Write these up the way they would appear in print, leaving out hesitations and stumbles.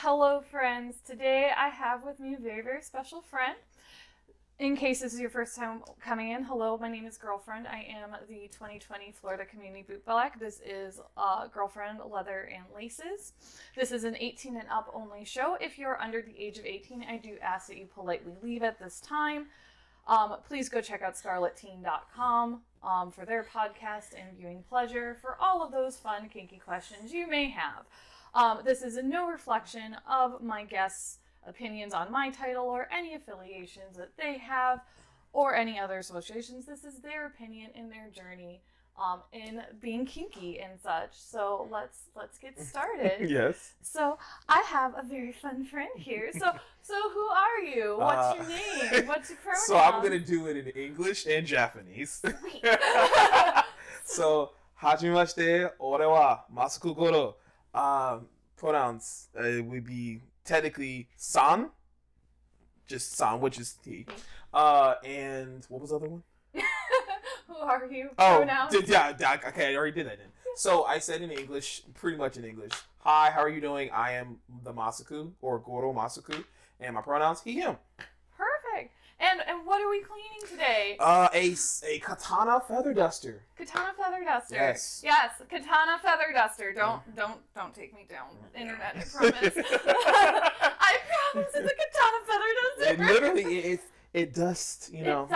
hello friends. Today I have with me a very, very special friend. In case this is your first time coming in, hello, my name is Girlfriend. I am the 2020 Florida Community Boot Black. This is Girlfriend Leather and Laces. This is an 18 and up only show. If you're under the age of 18, I do ask that you politely leave at this time. Please go check out scarletteen.com for their podcast and viewing pleasure for all of those fun, kinky questions you may have. This is no reflection of my guests' opinions on my title or any affiliations that they have or any other associations. This is their opinion in their journey in being kinky and such. So let's get started. Yes. So I have a very fun friend here. So who are you? What's your name? What's your pronoun? So I'm gonna do it in English and Japanese. Sweet. So hajimemashite, ore wa Masaku Goro. Pronouns would be technically san, just san, which is he. And what was the other one? Who are you? Oh, Pronouns? okay, I already did that then. So I said in English, pretty much in English, hi, how are you doing? I am the Masaku, or Goro Masaku, and my pronouns, he, him. Perfect. And what are we cleaning today? A katana feather duster. Katana feather duster. Yes. Yes, katana feather duster. Don't take me down, internet. I promise. I promise it's a katana feather duster. It literally it does, you know.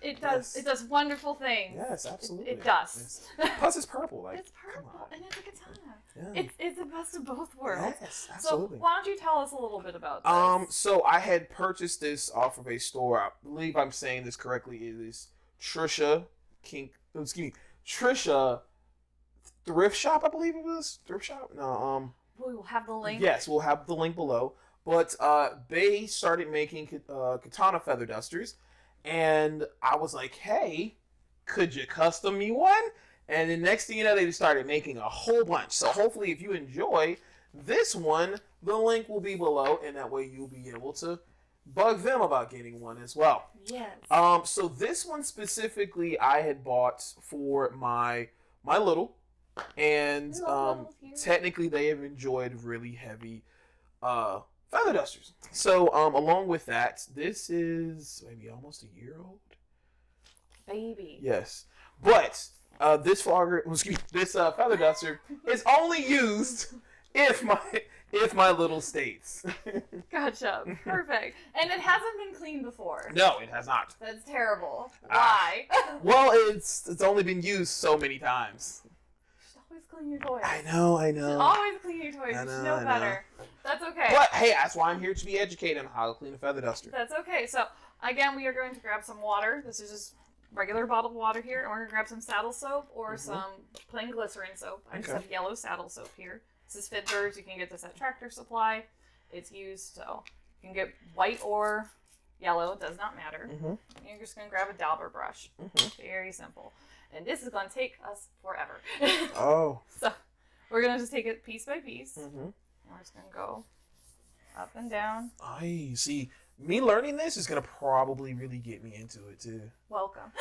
It does. It does wonderful things. Yes, absolutely. It does. Plus, it's purple. Like, it's purple, and it's a katana. Yeah. It's the best of both worlds. Yes, absolutely. So why don't you tell us a little bit about this? So I had purchased this off of a store. I believe I'm saying this correctly. It is Trisha Thrift Shop. I believe it was Thrift Shop. No, we will have the link. Yes, we'll have the link below. But they started making katana feather dusters, and I was like, "Hey, could you custom me one?" And the next thing you know, they just started making a whole bunch. So hopefully, if you enjoy this one, the link will be below, and that way you'll be able to bug them about getting one as well. Yes. So this one specifically, I had bought for my little, and technically they have enjoyed really heavy feather dusters. So along with that, this is maybe almost a year old. Baby. Yes, but this feather duster is only used if my little states. Gotcha. Perfect. And it hasn't been cleaned before. No, it has not. That's terrible. Why? Well, it's only been used so many times. You should always clean your toys. I know. You should always clean your toys. You should know better. That's okay. But hey, that's why I'm here to be educated on how to clean a feather duster. That's okay. So again, we are going to grab some water. This is just regular bottled water here, and we're gonna grab some saddle soap or some plain glycerin soap. I just have yellow saddle soap here. This is Fitbirds. You can get this at Tractor Supply. It's used, so you can get white or yellow. It does not matter. And you're just gonna grab a dauber brush. Very simple. And this is gonna take us forever. So we're gonna just take it piece by piece. We're just gonna go up and down. I see. Me learning this is gonna probably really get me into it too. Welcome.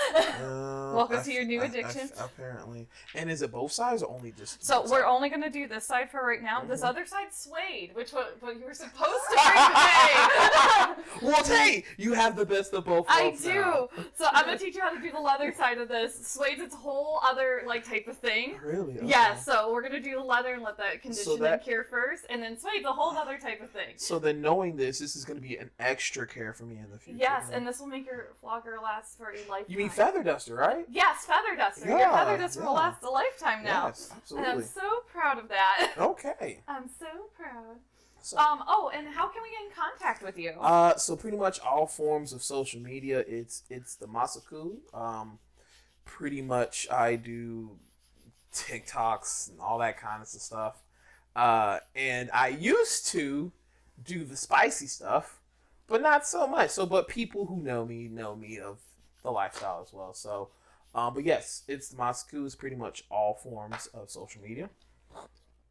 Welcome to your new addiction. Apparently. And is it both sides or only just? So we're only gonna do this side for right now. This other side's suede, which what you were supposed to bring today. Well, hey, you have the best of both worlds. I do. Now. So I'm gonna teach you how to do the leather side of this. Suede's its a whole other type of thing. Really? Okay. Yeah. So we're gonna do the leather and let that condition and cure first, and then suede's a whole other type of thing. So then, knowing this is gonna be an extra care for me in the future. Yes, and this will make your flogger last for a lifetime. You mean feather duster, right? Yes, feather duster. Yeah, your feather duster will last a lifetime now. Yes, absolutely. And I'm so proud of that. Okay. I'm so proud. So, and how can we get in contact with you? So pretty much all forms of social media, it's the Masaku. Pretty much I do TikToks and all that kind of stuff. And I used to do the spicy stuff, but not so much. But people who know me of the lifestyle as well. So, but yes, it's the Masaku. It's pretty much all forms of social media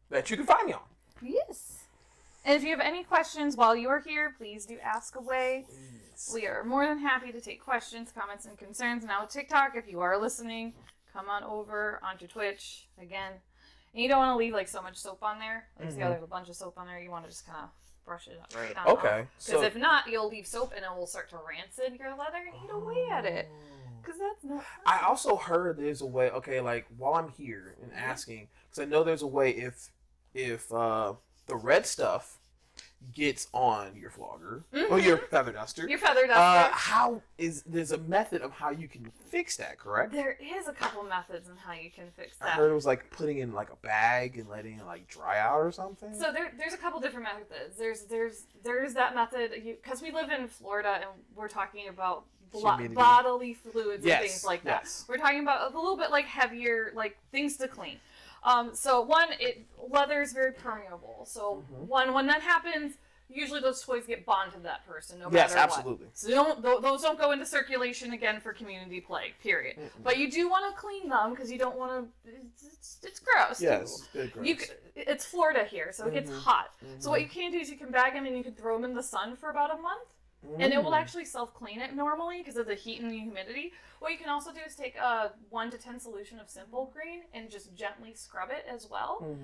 that you can find me on. Yes. And if you have any questions while you're here, please do ask away. Please. We are more than happy to take questions, comments, and concerns. Now with TikTok, if you are listening, come on over onto Twitch again. And you don't want to leave so much soap on there. See how there's a bunch of soap on there. You want to just kind of brush it up right on. Okay. Because if not, you'll leave soap and it will start to rancid your leather and eat away at it. Because that's not fun. I also heard there's a way, okay, like, while I'm here and asking, because I know there's a way if the red stuff gets on your flogger or your feather duster. Your feather duster. There's a method of how you can fix that, correct? There is a couple methods on how you can fix that. I heard it was like putting in like a bag and letting it like dry out or something. So there's a couple different methods. There's that method, because we live in Florida and we're talking about bodily fluids and things like that. Yes. We're talking about a little bit like heavier, like things to clean. So leather is very permeable. So when that happens, usually those toys get bonded to that person, no matter what. Yes, absolutely. So those don't go into circulation again for community play, period. But you do want to clean them because you don't want to. It's gross. Yes, it's gross. It's Florida here, so it gets hot. So what you can do is you can bag them and you can throw them in the sun for about a month. And it will actually self-clean it normally because of the heat and the humidity. What you can also do is take a 1 to 10 solution of simple green and just gently scrub it as well.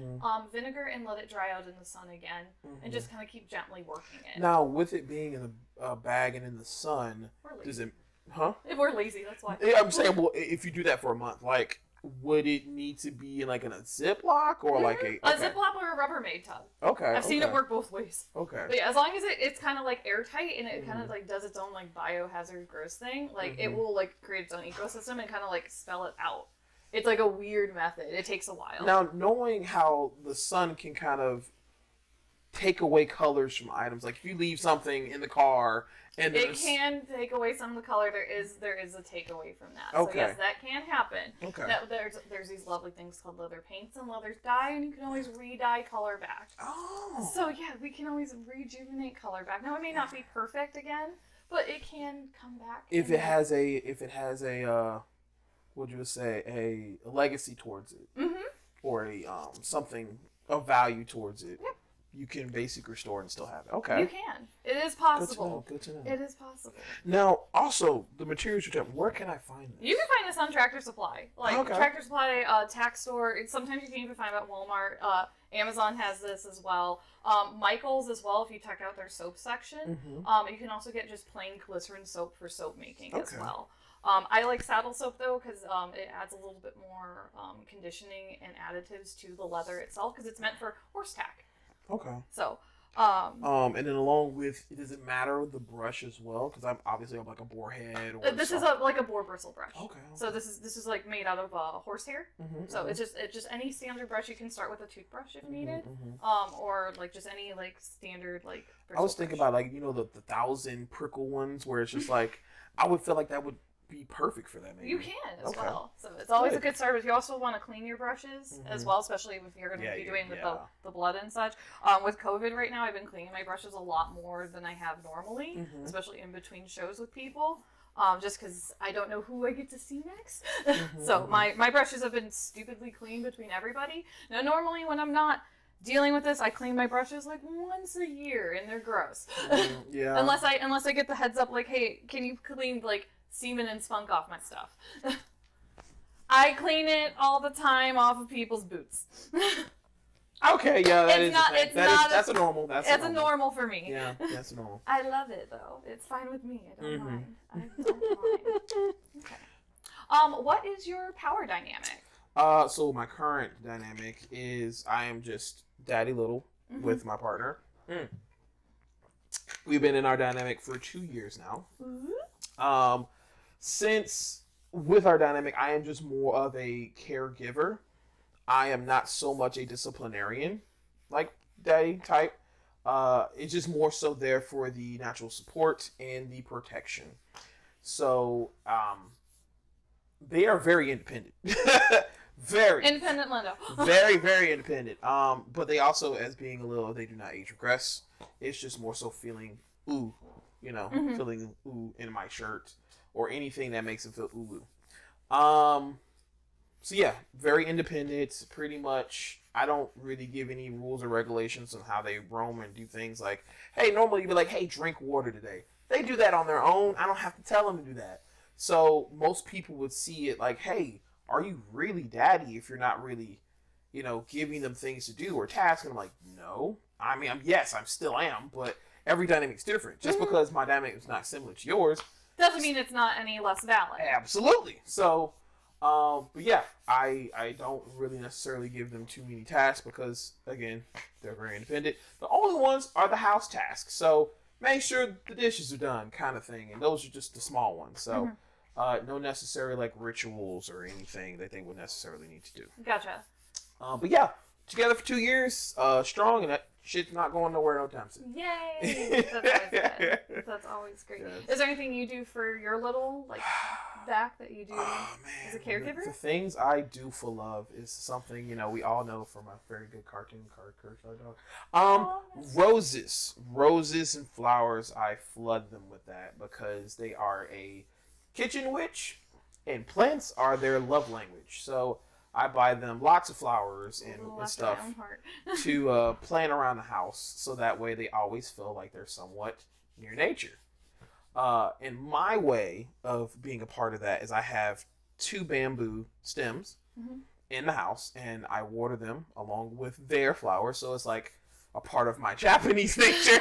Vinegar and let it dry out in the sun again. And just kind of keep gently working it. Now, with it being in a bag and in the sun, does it... Huh? If we're lazy, that's why. Yeah, I'm saying, well, if you do that for a month, like... Would it need to be in a Ziploc or like a Ziploc or a Rubbermaid tub? Okay. I've seen it work both ways. Okay. But yeah, as long as it's kind of like airtight and it kind of like does its own like biohazard gross thing, like it will like create its own ecosystem and kind of like spell it out. It's like a weird method. It takes a while. Now, knowing how the sun can kind of take away colors from items, like if you leave something in the car and it can take away some of the color. There is a takeaway from that. Okay. So yes, that can happen. Okay. Now, there's these lovely things called leather paints and leather dye, and you can always re-dye color back. Oh. So yeah, we can always rejuvenate color back. Now it may not be perfect again, but it can come back. If it has a what would you say, a legacy towards it, or a something of value towards it. Yep. You can basically restore and still have it. Okay. You can. It is possible. Good to know. It is possible. Now, also, the materials you're talking, where can I find this? You can find this on Tractor Supply. Tractor Supply, tack store. Sometimes you can even find it at Walmart. Amazon has this as well. Michael's as well, if you check out their soap section. You can also get just plain glycerin soap for soap making as well. I like saddle soap though because it adds a little bit more conditioning and additives to the leather itself because it's meant for horse tack. Okay. So, and then along with, does it matter the brush as well? Because I'm obviously like a boar head. Or this is like a boar bristle brush. Okay. So this is like made out of horse hair. So it's just any standard brush. You can start with a toothbrush if needed, or like just any like standard like. I was thinking about like the 1,000 prickle ones where it's just like I would feel like that would be perfect for that. Maybe you can as well. So it's always a good start. But you also want to clean your brushes as well, especially if you're going to be doing with the blood and such. With COVID right now, I've been cleaning my brushes a lot more than I have normally, especially in between shows with people. Just because I don't know who I get to see next. So my brushes have been stupidly clean between everybody. Now normally when I'm not dealing with this, I clean my brushes like once a year and they're gross. Yeah. Unless I get the heads up like, hey, can you clean like semen and spunk off my stuff? I clean it all the time off of people's boots. Okay, yeah, that's a normal. That's a normal for me. Yeah, that's normal. I love it though. It's fine with me. I don't mind. I don't mind. Okay. What is your power dynamic? So my current dynamic is I am just daddy little with my partner. We've been in our dynamic for 2 years now. Since with our dynamic, I am just more of a caregiver. I am not so much a disciplinarian, like daddy type. It's just more so there for the natural support and the protection. So, they are very independent. Very independent Lindo. Very, very independent. But they also, as being they do not age regress. It's just more so feeling feeling ooh in my shirt or anything that makes it feel ooh. So yeah, very independent. Pretty much, I don't really give any rules or regulations on how they roam and do things. Like, hey, normally you'd be like, hey, drink water today. They do that on their own. I don't have to tell them to do that. So most people would see it like, hey, are you really daddy if you're not really, giving them things to do or tasks. And I'm like, no. I mean, I still am, but every dynamic's different. Just because my dynamic is not similar to yours doesn't mean it's not any less valid. Absolutely. So, but yeah, I don't really necessarily give them too many tasks because, again, they're very independent. The only ones are the house tasks. So make sure the dishes are done, kind of thing. And those are just the small ones. So no necessary like rituals or anything that they would necessarily need to do. Gotcha. But yeah, together for 2 years, strong, and that shit's not going nowhere no time soon. Yay! That's always good. That's always great. Yes. Is there anything you do for your little back that you do as a caregiver? The things I do for love is something we all know from a very good cartoon, Dog. Roses and flowers. I flood them with that because they are a kitchen witch, and plants are their love language. So I buy them lots of flowers and stuff to plant around the house, so that way they always feel like they're somewhat near nature. And my way of being a part of that is I have 2 bamboo stems in the house, and I water them along with their flowers. So it's like a part of my Japanese nature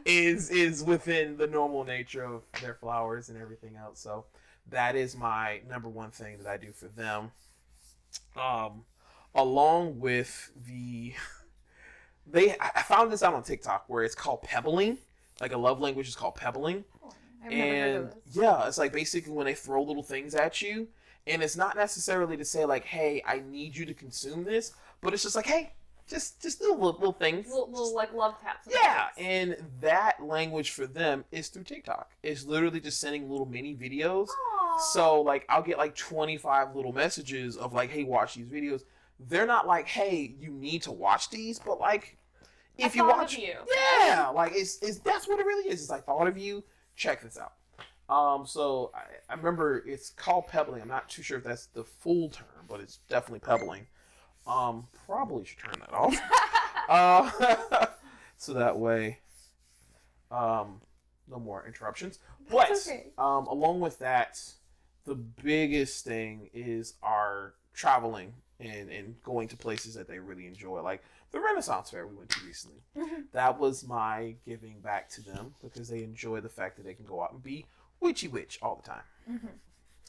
is within the normal nature of their flowers and everything else. So that is my number one thing that I do for them. Along with I found this out on TikTok where it's called pebbling. Like a love language is called pebbling. Oh, I've never heard of this. Yeah, it's like basically when they throw little things at you, and it's not necessarily to say like, hey, I need you to consume this, but it's just like, hey, just little things. Little like love taps. Yeah, and that language for them is through TikTok. It's literally just sending little mini videos. Aww. So like I'll get like 25 little messages of like, hey, watch these videos. They're not like, hey, you need to watch these, but like if you watch, yeah, like it's that's what it really is. It's like thought of you. Check this out. So I remember it's called pebbling. I'm not too sure if that's the full term, but it's definitely pebbling. Probably should turn that off. So that way, no more interruptions. But okay. Along with that, the biggest thing is our traveling and going to places that they really enjoy, like the Renaissance Fair we went to recently. That was my giving back to them because they enjoy the fact that they can go out and be witchy witch all the time.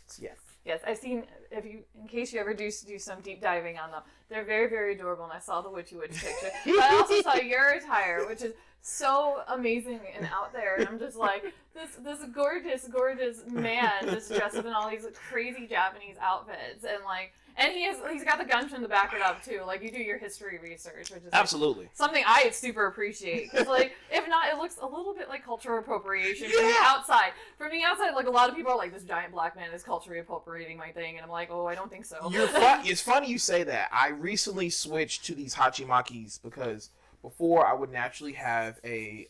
So, yes. Yes, I've seen, in case you ever do some deep diving on them, they're very, very adorable, and I saw the Witchy Witch picture. But I also saw your attire, which is so amazing and out there, and I'm just like, this gorgeous, gorgeous man just dressed up in all these crazy Japanese outfits, and he's got the gumption to back it up too. Like, you do your history research, which is absolutely something I super appreciate. Because if not, it looks a little bit like cultural appropriation from the outside. From the outside, like a lot of people are like, this giant black man is culturally appropriating my thing, and I'm like, oh, I don't think so. It's funny you say that. I recently switched to these hachimakis because before I would naturally have a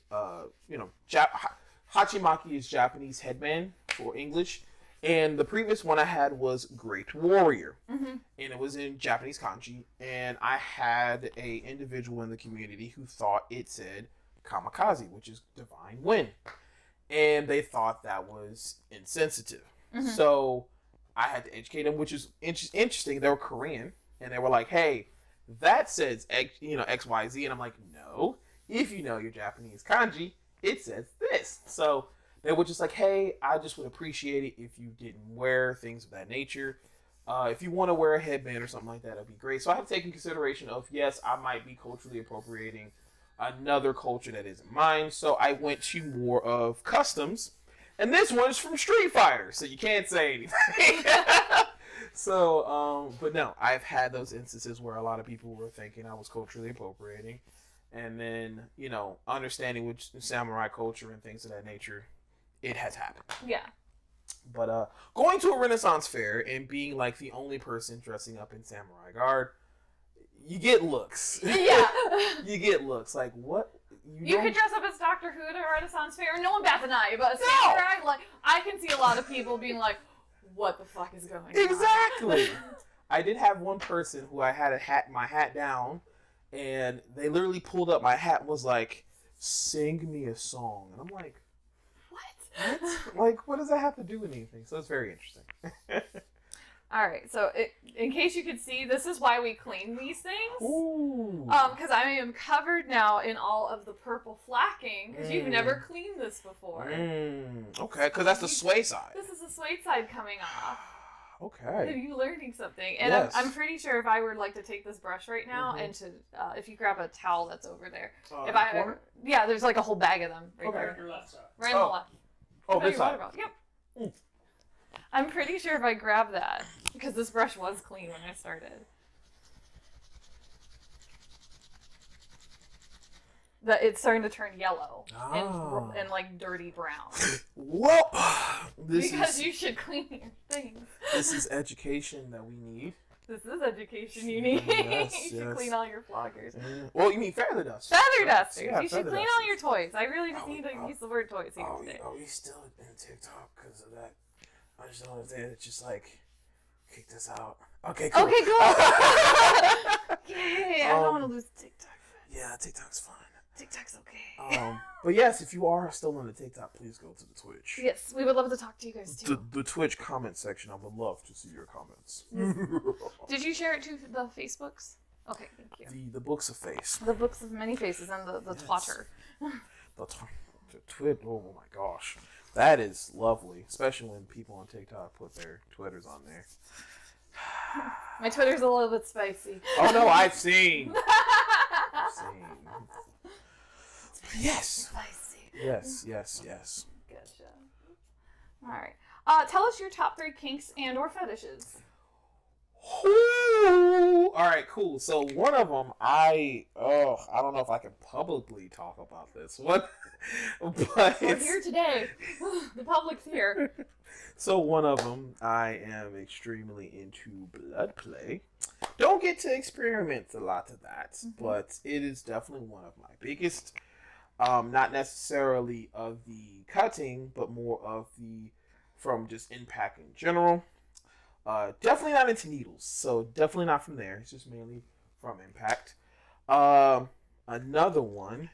hachimaki is Japanese headband for English. And the previous one I had was Great Warrior, and it was in Japanese kanji. And I had a individual in the community who thought it said kamikaze, which is divine wind, and they thought that was insensitive. So I had to educate them, which is interesting. They were Korean, and they were like, "Hey, that says X, Y, Z," and I'm like, "No, if you know your Japanese kanji, it says this." So they were just like, hey, I just would appreciate it if you didn't wear things of that nature. If you want to wear a headband or something like that, that'd be great. So I have taken consideration of, yes, I might be culturally appropriating another culture that isn't mine. So I went to more of customs. And this one is from Street Fighter, so you can't say anything. So, but no, I've had those instances where a lot of people were thinking I was culturally appropriating. And then, understanding which samurai culture and things of that nature, it has happened. Yeah. But going to a Renaissance fair and being like the only person dressing up in samurai garb, you get looks. Yeah. You get looks. Like, what? You could dress up as Doctor Who at a Renaissance fair and no one bats an eye. But samurai, I can see a lot of people being like, what the fuck is going on? Exactly. I did have one person who I had my hat down, and they literally pulled up my hat and was like, sing me a song. And I'm like, what? Like, what does that have to do with anything? So it's very interesting. All right, so in case you could see, this is why we clean these things. Ooh. Because I am covered now in all of the purple flacking, because you've never cleaned this before. Okay, because that's the sway side. This is the suede side coming off. Okay. Are you learning something? And Yes. I'm pretty sure if I were like to take this brush right now and to if you grab a towel that's over there, if I ever, there's like a whole bag of them right there. Your left side. Right on the left. Oh, this side. Yep. I'm pretty sure if I grab that, because this brush was clean when I started, that it's starting to turn yellow and like dirty brown. Well, you should clean your things. This is education that we need. This is education you need. Yes, You should clean all your floggers. Well, you mean feather dust? Feather dusters. Yeah, you should clean all your toys. I really just need to use the word toys here today. Are we still in TikTok because of that? I just don't understand. It's just like, kick this out. Okay, cool. Okay, cool. Yay, I don't want to lose TikTok. Yeah, TikTok's fun. TikTok's okay. But yes, if you are still on the TikTok, please go to the Twitch. Yes, we would love to talk to you guys too. The Twitch comment section. I would love to see your comments. Did you share it to the Facebooks? Okay, thank you. The books of face. The books of many faces and the Twitter. The Twit. Oh my gosh, that is lovely, especially when people on TikTok put their Twitters on there. My Twitter's a little bit spicy. Oh no, I've seen. Yes. Spicy. Yes. Gotcha. All right. Tell us your top 3 kinks and or fetishes. Ooh. All right, cool. So one of them, I don't know if I can publicly talk about this one, but We're here today. The public's here. So one of them, I am extremely into blood play. Don't get to experiment a lot of that, but it is definitely one of my biggest. Not necessarily of the cutting, but more of from just impact in general. Definitely not into needles, so definitely not from there. It's just mainly from impact. Another one,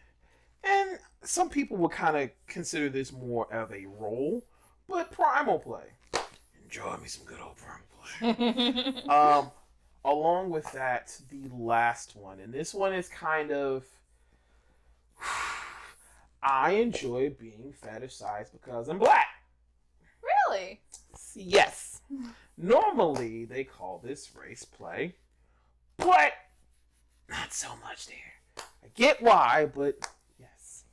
and some people would kind of consider this more of a role, but primal play. Enjoy me some good old primal play. Along with that, the last one, and this one is kind of... I enjoy being fetishized because I'm black. Really? Yes. Normally, they call this race play, but not so much there. I get why, but yes.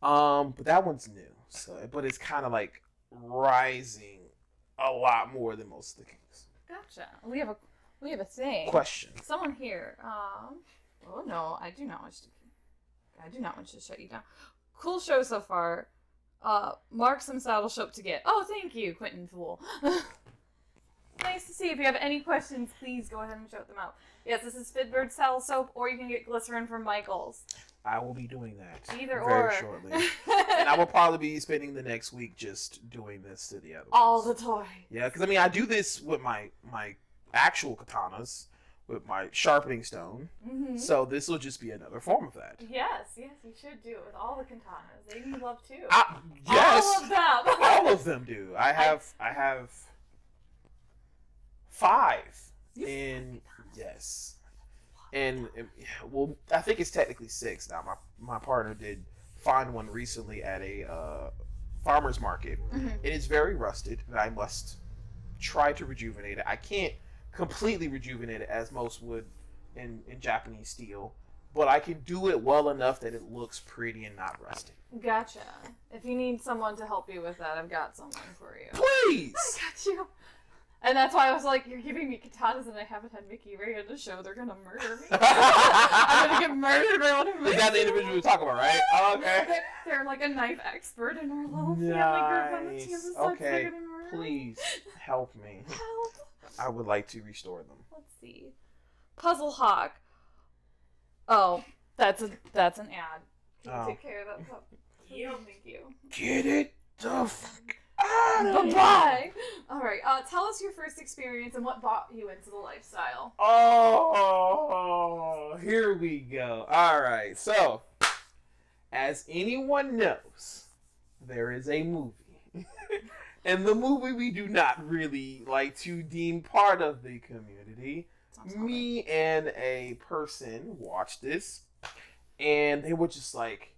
But that one's new. So, but it's kind of like rising a lot more than most of the kings. Gotcha. We have a thing. Question. Someone here. Oh no, I do not want to shut you down. Cool show so far. Mark some saddle soap to get. Oh, thank you, Quentin Fool. Nice to see. If you have any questions, please go ahead and shout them out. Yes, this is Fidbird saddle soap, or you can get glycerin from Michael's. I will be doing that Either shortly. And I will probably be spending the next week just doing this to the other All ones. the toys. Yeah, because I do this with my actual katanas, with my sharpening stone. Mm-hmm. So this will just be another form of that. Yes, you should do it with all the katanas. They need love too. Yes. All of them. All of them do. I have 5. Yes. And well, I think it's technically 6 now. My partner did find one recently at a farmer's market. Mm-hmm. It is very rusted, and I must try to rejuvenate it. I can't completely rejuvenate it as most would in Japanese steel, but I can do it well enough that it looks pretty and not rusted. Gotcha. If you need someone to help you with that, I've got someone for you. Please! I got you. And that's why I was like, you're giving me katanas and I haven't had Mickey Ray on the show. They're going to murder me. I'm going to get murdered by one of them. Is that the individual we're talking about, right? Oh, okay. They're like a knife expert in our little family group on the team. Okay, please help me. Help. I would like to restore them. Let's see. Puzzle Hawk. Oh, that's an ad. Can you take care of that pup? Yep. Thank you. Get it the fuck out of here. Bye-bye. All right. Tell us your first experience and what brought you into the lifestyle. Oh, here we go. All right. So, as anyone knows, there is a movie in the movie we do not really like to deem part of the community. Me and a person watched this, and they were just like,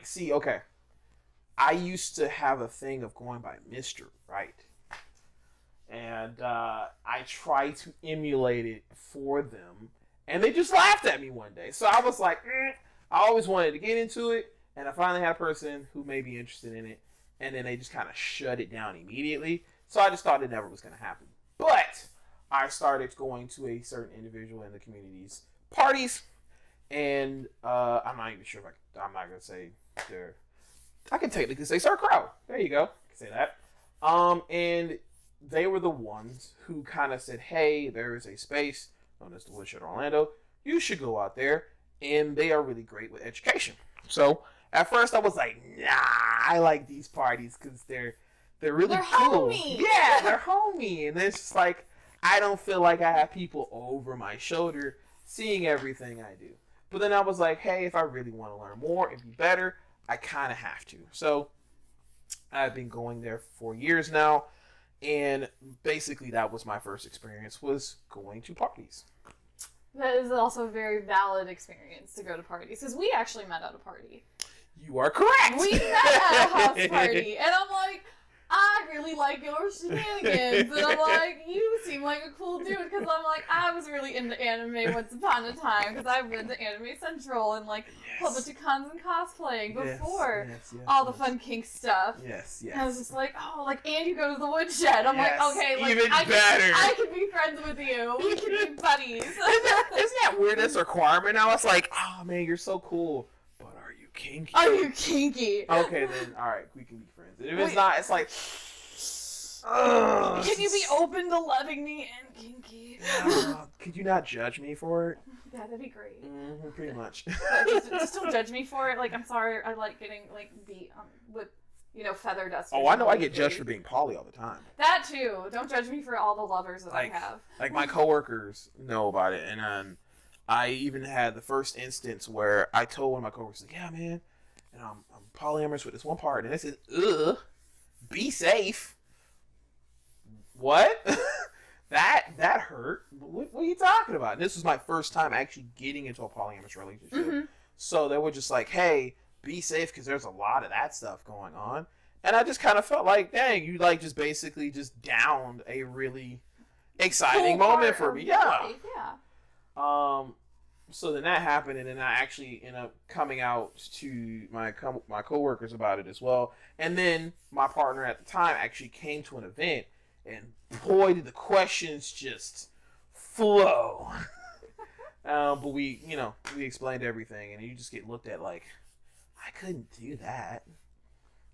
see, okay, I used to have a thing of going by Mr. Right. And I tried to emulate it for them, and they just laughed at me one day. So I was like, I always wanted to get into it, and I finally had a person who may be interested in it, and then they just kind of shut it down immediately. So I just thought it never was going to happen. But I started going to a certain individual in the community's parties, and I'm not even sure if I'm not going to say they're, I can technically say Sir Crow. There you go. I can say that. And they were the ones who kind of said, hey, there is a space known as the Woodshed Orlando. You should go out there. And they are really great with education. So at first I was like, nah, I like these parties because they're really cool. Homey. Yeah, they're homey. And it's just like, I don't feel like I have people over my shoulder seeing everything I do. But then I was like, hey, if I really want to learn more and be better, I kind of have to. So I've been going there for years now. And basically that was my first experience, was going to parties. That is also a very valid experience to go to parties, because we actually met at a party. You are correct. We met at a house party, and I'm like, I really like your shenanigans, and I'm like, you seem like a cool dude, because I'm like, I was really into anime once upon a time, because I went to Anime Central and like a whole bunch of cons and cosplaying before all the fun kink stuff. Yes. And I was just like, oh, like, and you go to the woodshed. I'm like, okay, like, even better. I can be friends with you. We can be buddies. Isn't that weird? That's a requirement now. It's like, oh man, you're so cool. But are you kinky? Are you kinky? Okay, then all right, we can be friends. If it's not, it's like, can you be open to loving me and kinky? Could you not judge me for it? Yeah, that'd be great. Mm-hmm, pretty much. just don't judge me for it. Like, I'm sorry, I like getting like beat with, feather dust. Oh, I know I get judged for being poly all the time. That too. Don't judge me for all the lovers that I have. Like my coworkers know about it, and I even had the first instance where I told one of my coworkers, like, yeah, man, and I'm polyamorous with this one partner, and they said, ugh, be safe. What? that hurt. What are you talking about? And this was my first time actually getting into a polyamorous relationship. Mm-hmm. So they were just like, hey, be safe because there's a lot of that stuff going on. And I just kind of felt like, dang, you like just basically just downed a really exciting moment for me. Yeah. So then that happened, and then I actually ended up coming out to my coworkers about it as well. And then my partner at the time actually came to an event, and boy, did the questions just flow. But we explained everything, and you just get looked at like, I couldn't do that.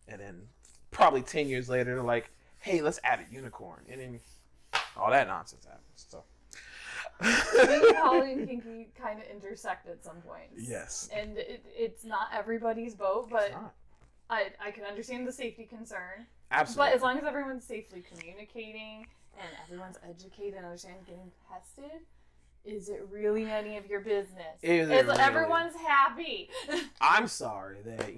And then probably 10 years later, they're like, hey, let's add a unicorn. And then all that nonsense happens. So. Poly and kinky kind of intersect at some points. Yes. And it's not everybody's boat, but I can understand the safety concern. Absolutely. But as long as everyone's safely communicating and everyone's educated and understanding getting tested, is it really any of your business? Is everyone's happy? I'm sorry that,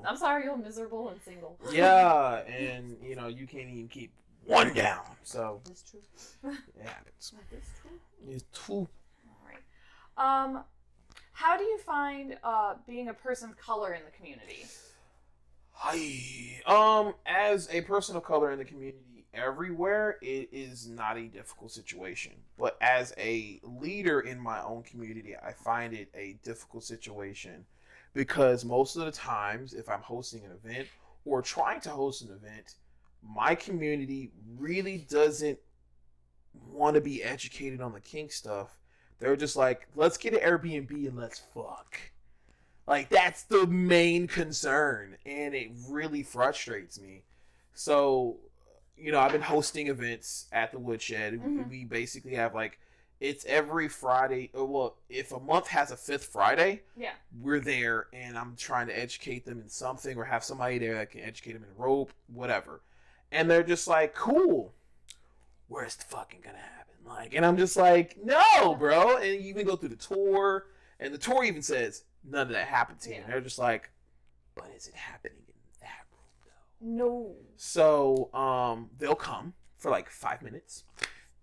I'm sorry you're miserable and single. Yeah, and, you can't even keep one down. So. It's true. It happens. It's true. It's true. All right. How do you find being a person of color in the community? Hi. As a person of color in the community everywhere, it is not a difficult situation. But as a leader in my own community, I find it a difficult situation because most of the times, if I'm hosting an event or trying to host an event, my community really doesn't want to be educated on the kink stuff. They're just like, let's get an Airbnb and let's fuck. Like, that's the main concern, and it really frustrates me. So, I've been hosting events at the Woodshed. Mm-hmm. We basically have, it's every Friday. Well, if a month has a fifth Friday, we're there, and I'm trying to educate them in something or have somebody there that can educate them in rope, whatever. And they're just like, cool. Where's the fucking gonna happen? And I'm just like, no, bro. And you even go through the tour, and the tour even says, none of that happens here. And they're just like, but is it happening in that room, though? No. So they'll come for like 5 minutes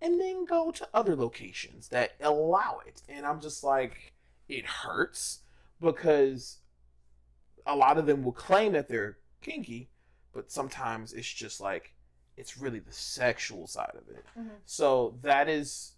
and then go to other locations that allow it. And I'm just like, it hurts because a lot of them will claim that they're kinky, but sometimes it's just like, it's really the sexual side of it. Mm-hmm. So that is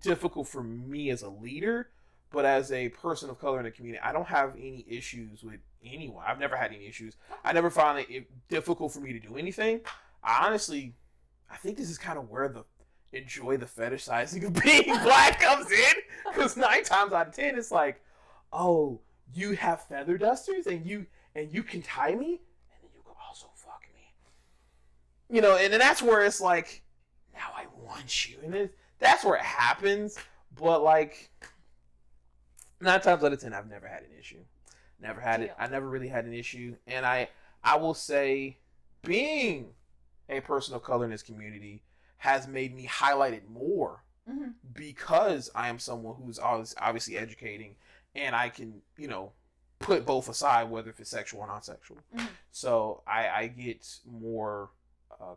difficult for me as a leader, but as a person of color in the community, I don't have any issues with anyone. I've never had any issues. I never found it difficult for me to do anything. I think this is kind of where the enjoy the fetishizing of being black comes in, because 9 times out of 10 it's like, oh, you have feather dusters and you can tie me and then you can also fuck me, you know, and then that's where it's like, now I want you, and that's where it happens. But like 9 times out of 10 I've never had an issue. Never had it. I never really had an issue. And I will say, being a person of color in this community has made me highlight it more, mm-hmm. because I am someone who's obviously educating, and I can, you know, put both aside, whether if it's sexual or non-sexual. Mm-hmm. So I get more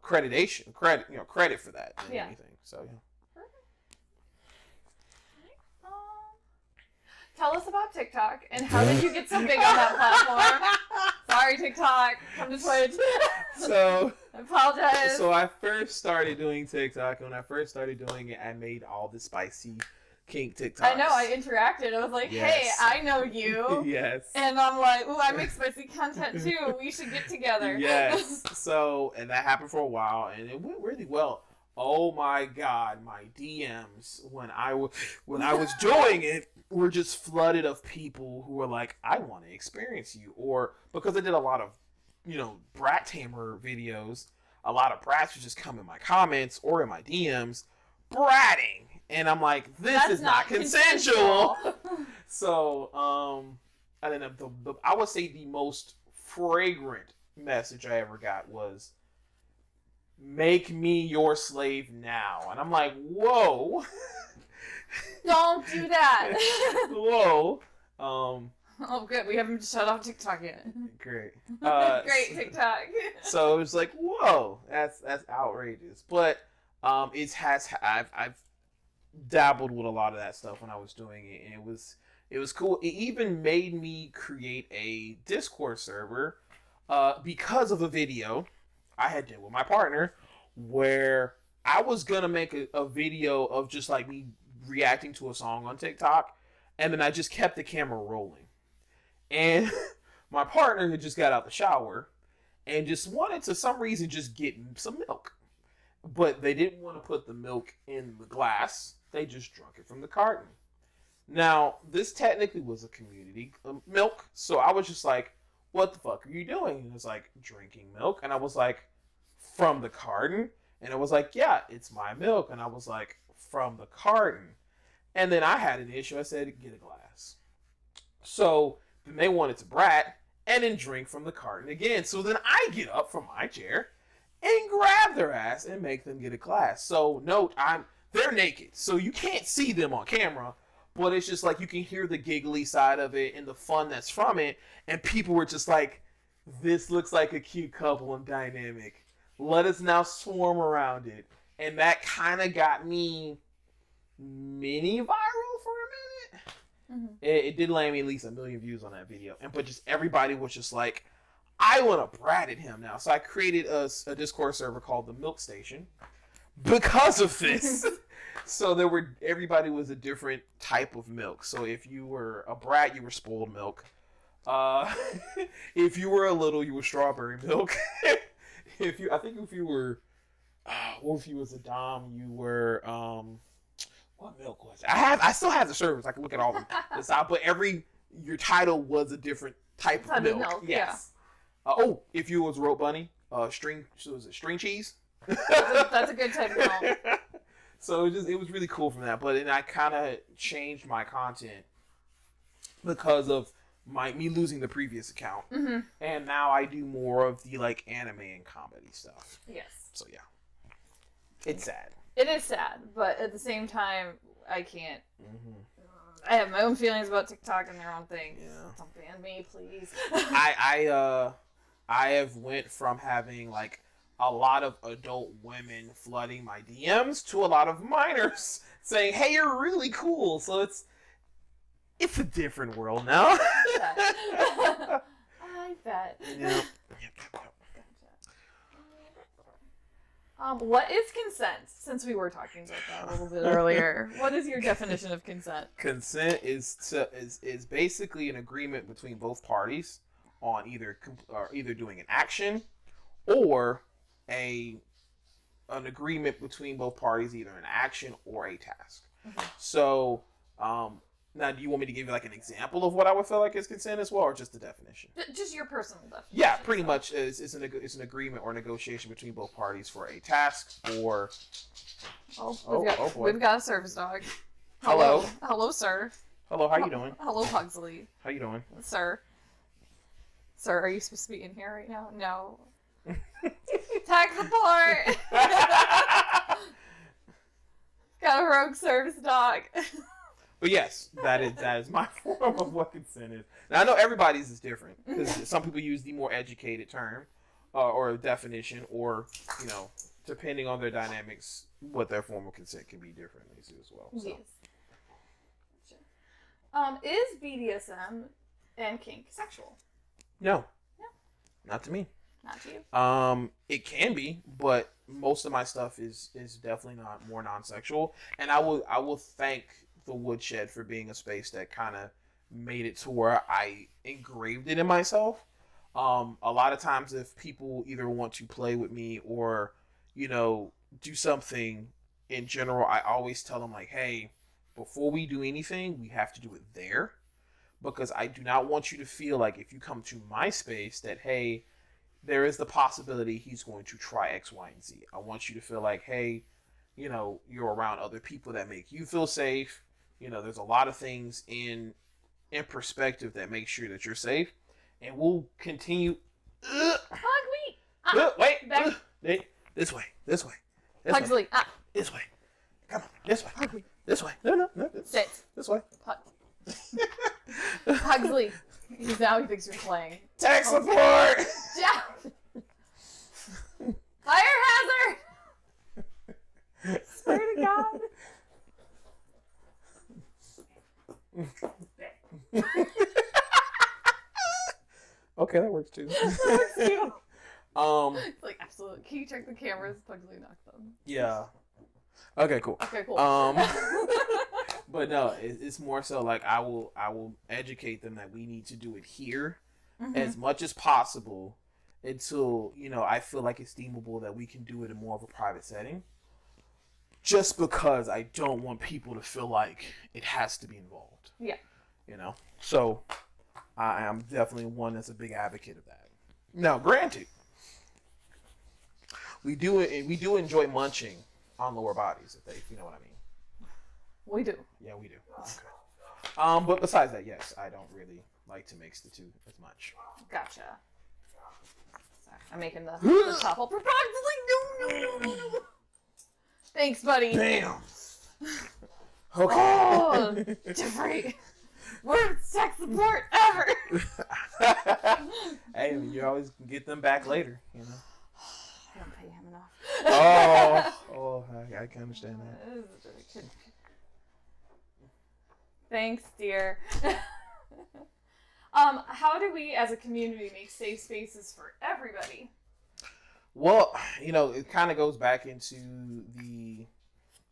credit for that than anything. So yeah. Tell us about TikTok and how did you get so big on that platform? Sorry, TikTok. Come to Twitch. So I apologize. So I first started doing TikTok. When I first started doing it, I made all the spicy kink TikToks. I know. I interacted. I was like, yes. Hey, I know you. Yes. And I'm like, ooh, I make spicy content too. We should get together. Yes. So, and that happened for a while, and it went really well. Oh my God, my DMs when I was doing it were just flooded of people who were like, I want to experience you. Or because I did a lot of, you know, brat tamer videos, a lot of brats would just come in my comments or in my DMs bratting. And I'm like, this is not consensual. So, and then I would say the most fragrant message I ever got was, make me your slave now. And I'm like, whoa. Don't do that. Whoa. Oh, good. We haven't shut off TikTok yet. Great. Great TikTok. So it was like, whoa, that's outrageous. But I've dabbled with a lot of that stuff when I was doing it, and it was cool. It even made me create a Discord server because of a video I had did with my partner, where I was gonna make a video of just like me reacting to a song on TikTok, and then I just kept the camera rolling. And my partner had just got out the shower and just wanted to some reason just get some milk. But they didn't want to put the milk in the glass. They just drunk it from the carton. Now, this technically was a community milk, so I was just like, what the fuck are you doing? And it was like, drinking milk. And I was like, from the carton? And it was like, yeah, it's my milk. And I was like, from the carton. And then I had an issue. I said, get a glass. So then they wanted to brat and then drink from the carton again. So then I get up from my chair and grab their ass and make them get a glass. So note, they're naked, so you can't see them on camera, but it's just like you can hear the giggly side of it and the fun that's from it. And people were just like, this looks like a cute couple and dynamic. Let us now swarm around it. And that kind of got me mini viral for a minute. Mm-hmm. It did land me at least 1 million views on that video. But just everybody was just like, I want to brat at him now. So I created a Discord server called the Milk Station because of this. So everybody was a different type of milk. So if you were a brat, you were spoiled milk. If you were a little, you were strawberry milk. If you was a dom, you were what milk was it? I still have the servers. I can look at all of them. But your title was a different type of milk. Yes. Yeah. If you was rope bunny, string cheese. That's a good type of milk. So it was really cool from that. But I kind of changed my content because of me losing the previous account, mm-hmm. and now I do more of the like anime and comedy stuff. Yes. So yeah, it's sad. It is sad, but at the same time, I can't. Mm-hmm. I have my own feelings about TikTok and their own thing. Yeah. Don't ban me, please. I have went from having like a lot of adult women flooding my DMs to a lot of minors saying, "Hey, you're really cool." So it's a different world now. I bet. Yeah. What is consent? Since we were talking about that a little bit earlier, what is your definition of consent? Consent is basically an agreement between both parties on either doing an action or an agreement between both parties, either an action or a task. Okay. So, now, do you want me to give you like an example of what I would feel like is consent as well, or just the definition? Just your personal definition. Yeah, pretty much is an agreement or negotiation between both parties for a task or. We've got a service dog. Hello. Hello, sir. Hello, how you doing? Hello, Pugsley. How you doing? Sir. Sir, are you supposed to be in here right now? No. Tech support! Got a rogue service dog. But yes, that is my form of what consent is. Now I know everybody's is different because some people use the more educated term or definition, or depending on their dynamics, what their form of consent can be differently too as well. So. Yes. Is BDSM and kink sexual? No, not to me. Not to you. It can be, but most of my stuff is definitely not more non-sexual, and I will thank the Woodshed for being a space that kind of made it to where I engraved it in myself. A lot of times if people either want to play with me or do something in general, I always tell them like, hey, before we do anything, we have to do it there, because I do not want you to feel like if you come to my space that, hey, there is the possibility he's going to try X, Y, and Z. I want you to feel like, hey, you're around other people that make you feel safe. There's a lot of things in perspective that make sure that you're safe, and we'll continue. Hug me. Wait. This way. This way. Pugsley. This way. Come on. This way. Hug me. This way. No. Sit. This way. Pugsley. Now he thinks you're playing. Tech support. Yeah. Fire hazard. Swear to God. Okay, that works too. Like, absolutely. Can you check the cameras? Pugsley knocked them. Yeah. Okay, cool. But no, it's more so like I will educate them that we need to do it here as much as possible until I feel like it's deemable that we can do it in more of a private setting. Just because I don't want people to feel like it has to be involved. Yeah. So I am definitely one that's a big advocate of that. Now, granted, we do enjoy munching on lower bodies, if you know what I mean. We do. Yeah, we do. Okay. But besides that, yes, I don't really like to mix the two as much. Gotcha. Sorry, I'm making the top up. No. Thanks, buddy. Damn. Okay. Oh, Jeffrey. Worst sex support ever. Hey, you always get them back later, I don't pay him enough. I can understand that. Thanks, dear. How do we as a community make safe spaces for everybody? Well, it kind of goes back into the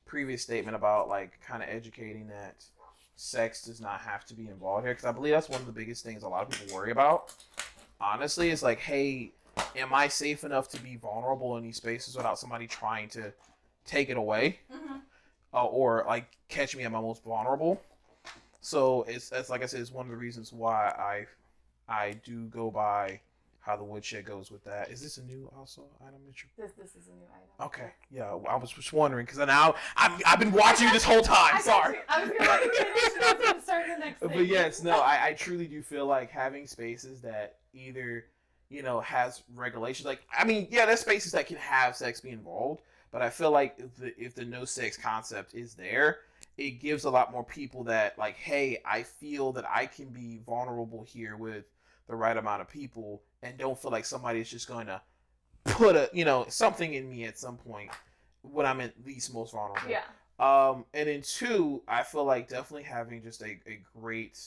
previous statement about like kind of educating that sex does not have to be involved here, because I believe that's one of the biggest things a lot of people worry about. Honestly, it's like, hey, am I safe enough to be vulnerable in these spaces without somebody trying to take it away, or like catch me at my most vulnerable? So it's like I said, it's one of the reasons why I do go by how the Woodshed goes with that. Is this a new item that you? This is a new item. Okay, yeah, I was just wondering because now I've been watching you this whole time. Sorry. I was gonna let you finish and I was gonna start the next thing. But yes, no, I truly do feel like having spaces that either has regulations. Like, I mean, yeah, there's spaces that can have sex be involved, but I feel like if the no sex concept is there, it gives a lot more people that like, hey, I feel that I can be vulnerable here with the right amount of people and don't feel like somebody's just going to put something in me at some point when I'm at least most vulnerable. Yeah. And then two, I feel like definitely having just a great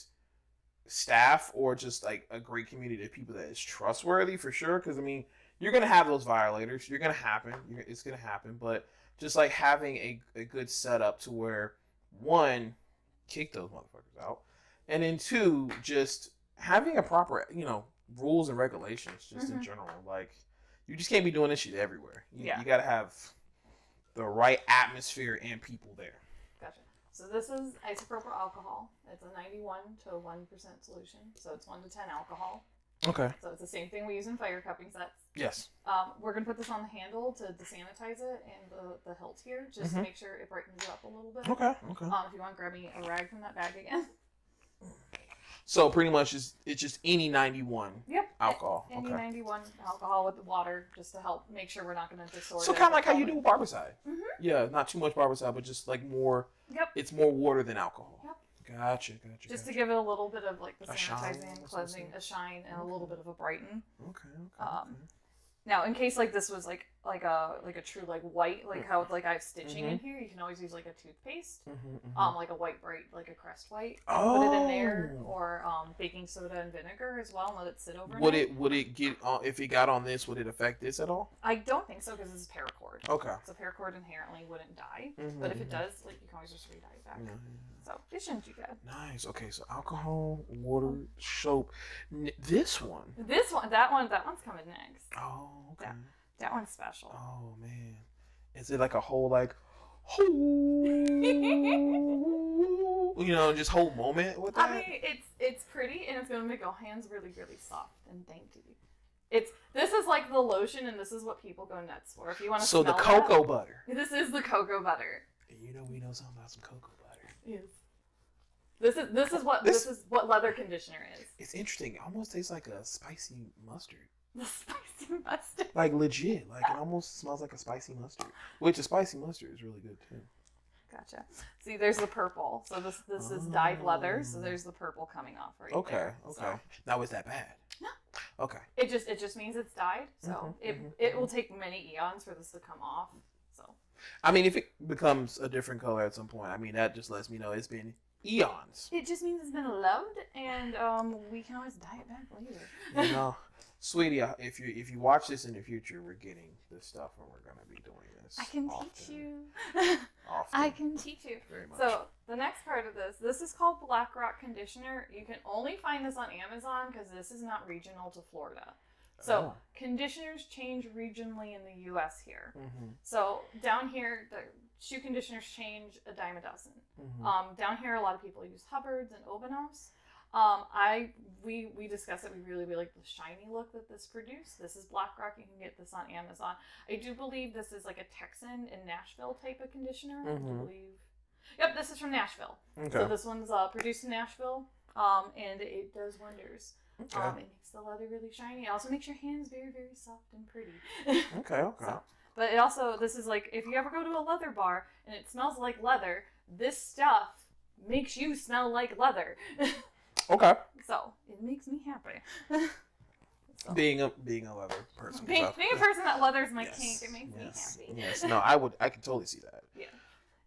staff or just like a great community of people that is trustworthy for sure. Because I mean, you're gonna have those violators. You're gonna happen. It's gonna happen. But just like having a good setup to where one, kick those motherfuckers out, and then two, just having a proper rules and regulations just in general. Like you just can't be doing this shit everywhere. You gotta have the right atmosphere and people there. Gotcha. So this is isopropyl alcohol. It's a 91 to 1% solution. So it's 1 to 10 alcohol. Okay. So it's the same thing we use in fire cupping sets. Yes. We're going to put this on the handle to desanitize it and the hilt here, just to make sure it brightens it up a little bit. Okay. If you want to grab me a rag from that bag again. So pretty much it's just any 91 alcohol. Any 91 alcohol with the water just to help make sure we're not going to distort it. So kind of like how you do with barbicide. Yeah, not too much barbicide, but just like more. It's more water than alcohol. Gotcha. Just to give it a little bit of like the sanitizing, cleansing, a shine, and a little bit of a brighten. Okay. Now, in case like this was like a true like white, like how like I have stitching in here, you can always use like a toothpaste, like a white bright, like a Crest white. Put it in there, or baking soda and vinegar as well, and let it sit overnight. Would it get if it got on this? Would it affect this at all? I don't think so because this is paracord. Okay. So paracord inherently wouldn't die, but if it does, like you can always just re-dye it back. So it shouldn't do bad. Nice. Okay, so alcohol, water, soap. This one. That one's coming next. Oh, okay. That one's special. Oh man, is it like a whole like, just whole moment with that? I mean, it's pretty and it's gonna make our hands really really soft and dainty. This is like the lotion, and this is what people go nuts for. If you want to. So the cocoa butter. This is the cocoa butter. We know something about some cocoa butter. Yes. This is what leather conditioner is. It's interesting. It almost tastes like a spicy mustard. The spicy mustard. Like legit. Like it almost smells like a spicy mustard. Which a spicy mustard is really good too. Gotcha. See, there's the purple. So this is dyed leather. So there's the purple coming off right there. Okay. So. Now is that bad? No. Okay. It just means it's dyed. So it will take many eons for this to come off. So. I mean, if it becomes a different color at some point, I mean that just lets me know it's been eons. It just means it's been loved, and we can always dye it back later. Sweetie, if you watch this in the future, we're getting this stuff, and we're gonna be doing this. I can often. teach you. Often. I can teach you. Very much. So the next part of this is called Black Rock Conditioner. You can only find this on Amazon because this is not regional to Florida. So conditioners change regionally in the U.S. here. So down here, the shoe conditioners change a dime a dozen. Down here, a lot of people use Hubbard's and Obanos. We discussed that we really like the shiny look that this produced. This is Black Rock. You can get this on Amazon. I do believe this is like a Texan in Nashville type of conditioner. I do believe. Yep, this is from Nashville. Okay. So this one's produced in Nashville, and it does wonders. Okay. It makes the leather really shiny. It also makes your hands very, very soft and pretty. Okay. So, but it also, this is like, if you ever go to a leather bar and it smells like leather, this stuff makes you smell like leather. Okay. So, it makes me happy. So. Being a leather person. Being a person that leathers my kink, it makes me happy. Yes. No, I can totally see that. Yeah.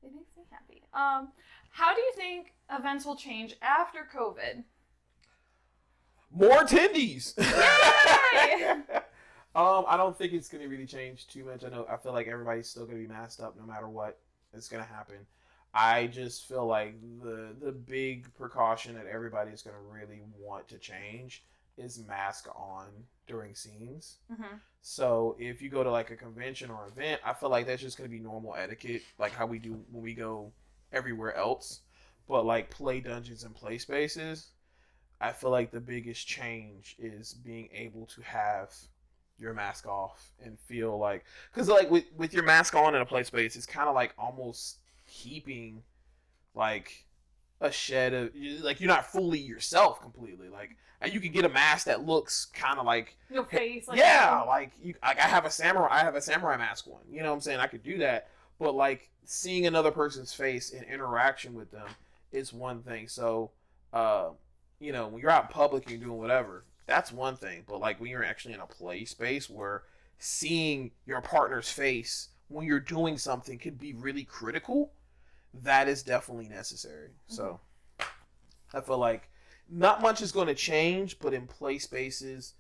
It makes me happy. How do you think events will change after COVID? More attendees. Yay! I don't think it's gonna really change too much. I feel like everybody's still gonna be masked up no matter what is gonna happen. I just feel like the big precaution that everybody is gonna really want to change is mask on during scenes. So if you go to like a convention or event, I feel like that's just gonna be normal etiquette, like how we do when we go everywhere else. But like play dungeons and play spaces, I feel like the biggest change is being able to have your mask off and feel like, because like with your mask on in a play space, it's kind of like almost keeping like a shed of, like you're not fully yourself completely. Like, and you can get a mask that looks kind of like your face. Like, yeah, like I have a samurai mask on. You know what I'm saying? I could do that, but like seeing another person's face and interaction with them is one thing. So, when you're out in public and you're doing whatever, that's one thing. But like when you're actually in a play space where seeing your partner's face when you're doing something could be really critical, that is definitely necessary. So I feel like not much is going to change, but in play spaces,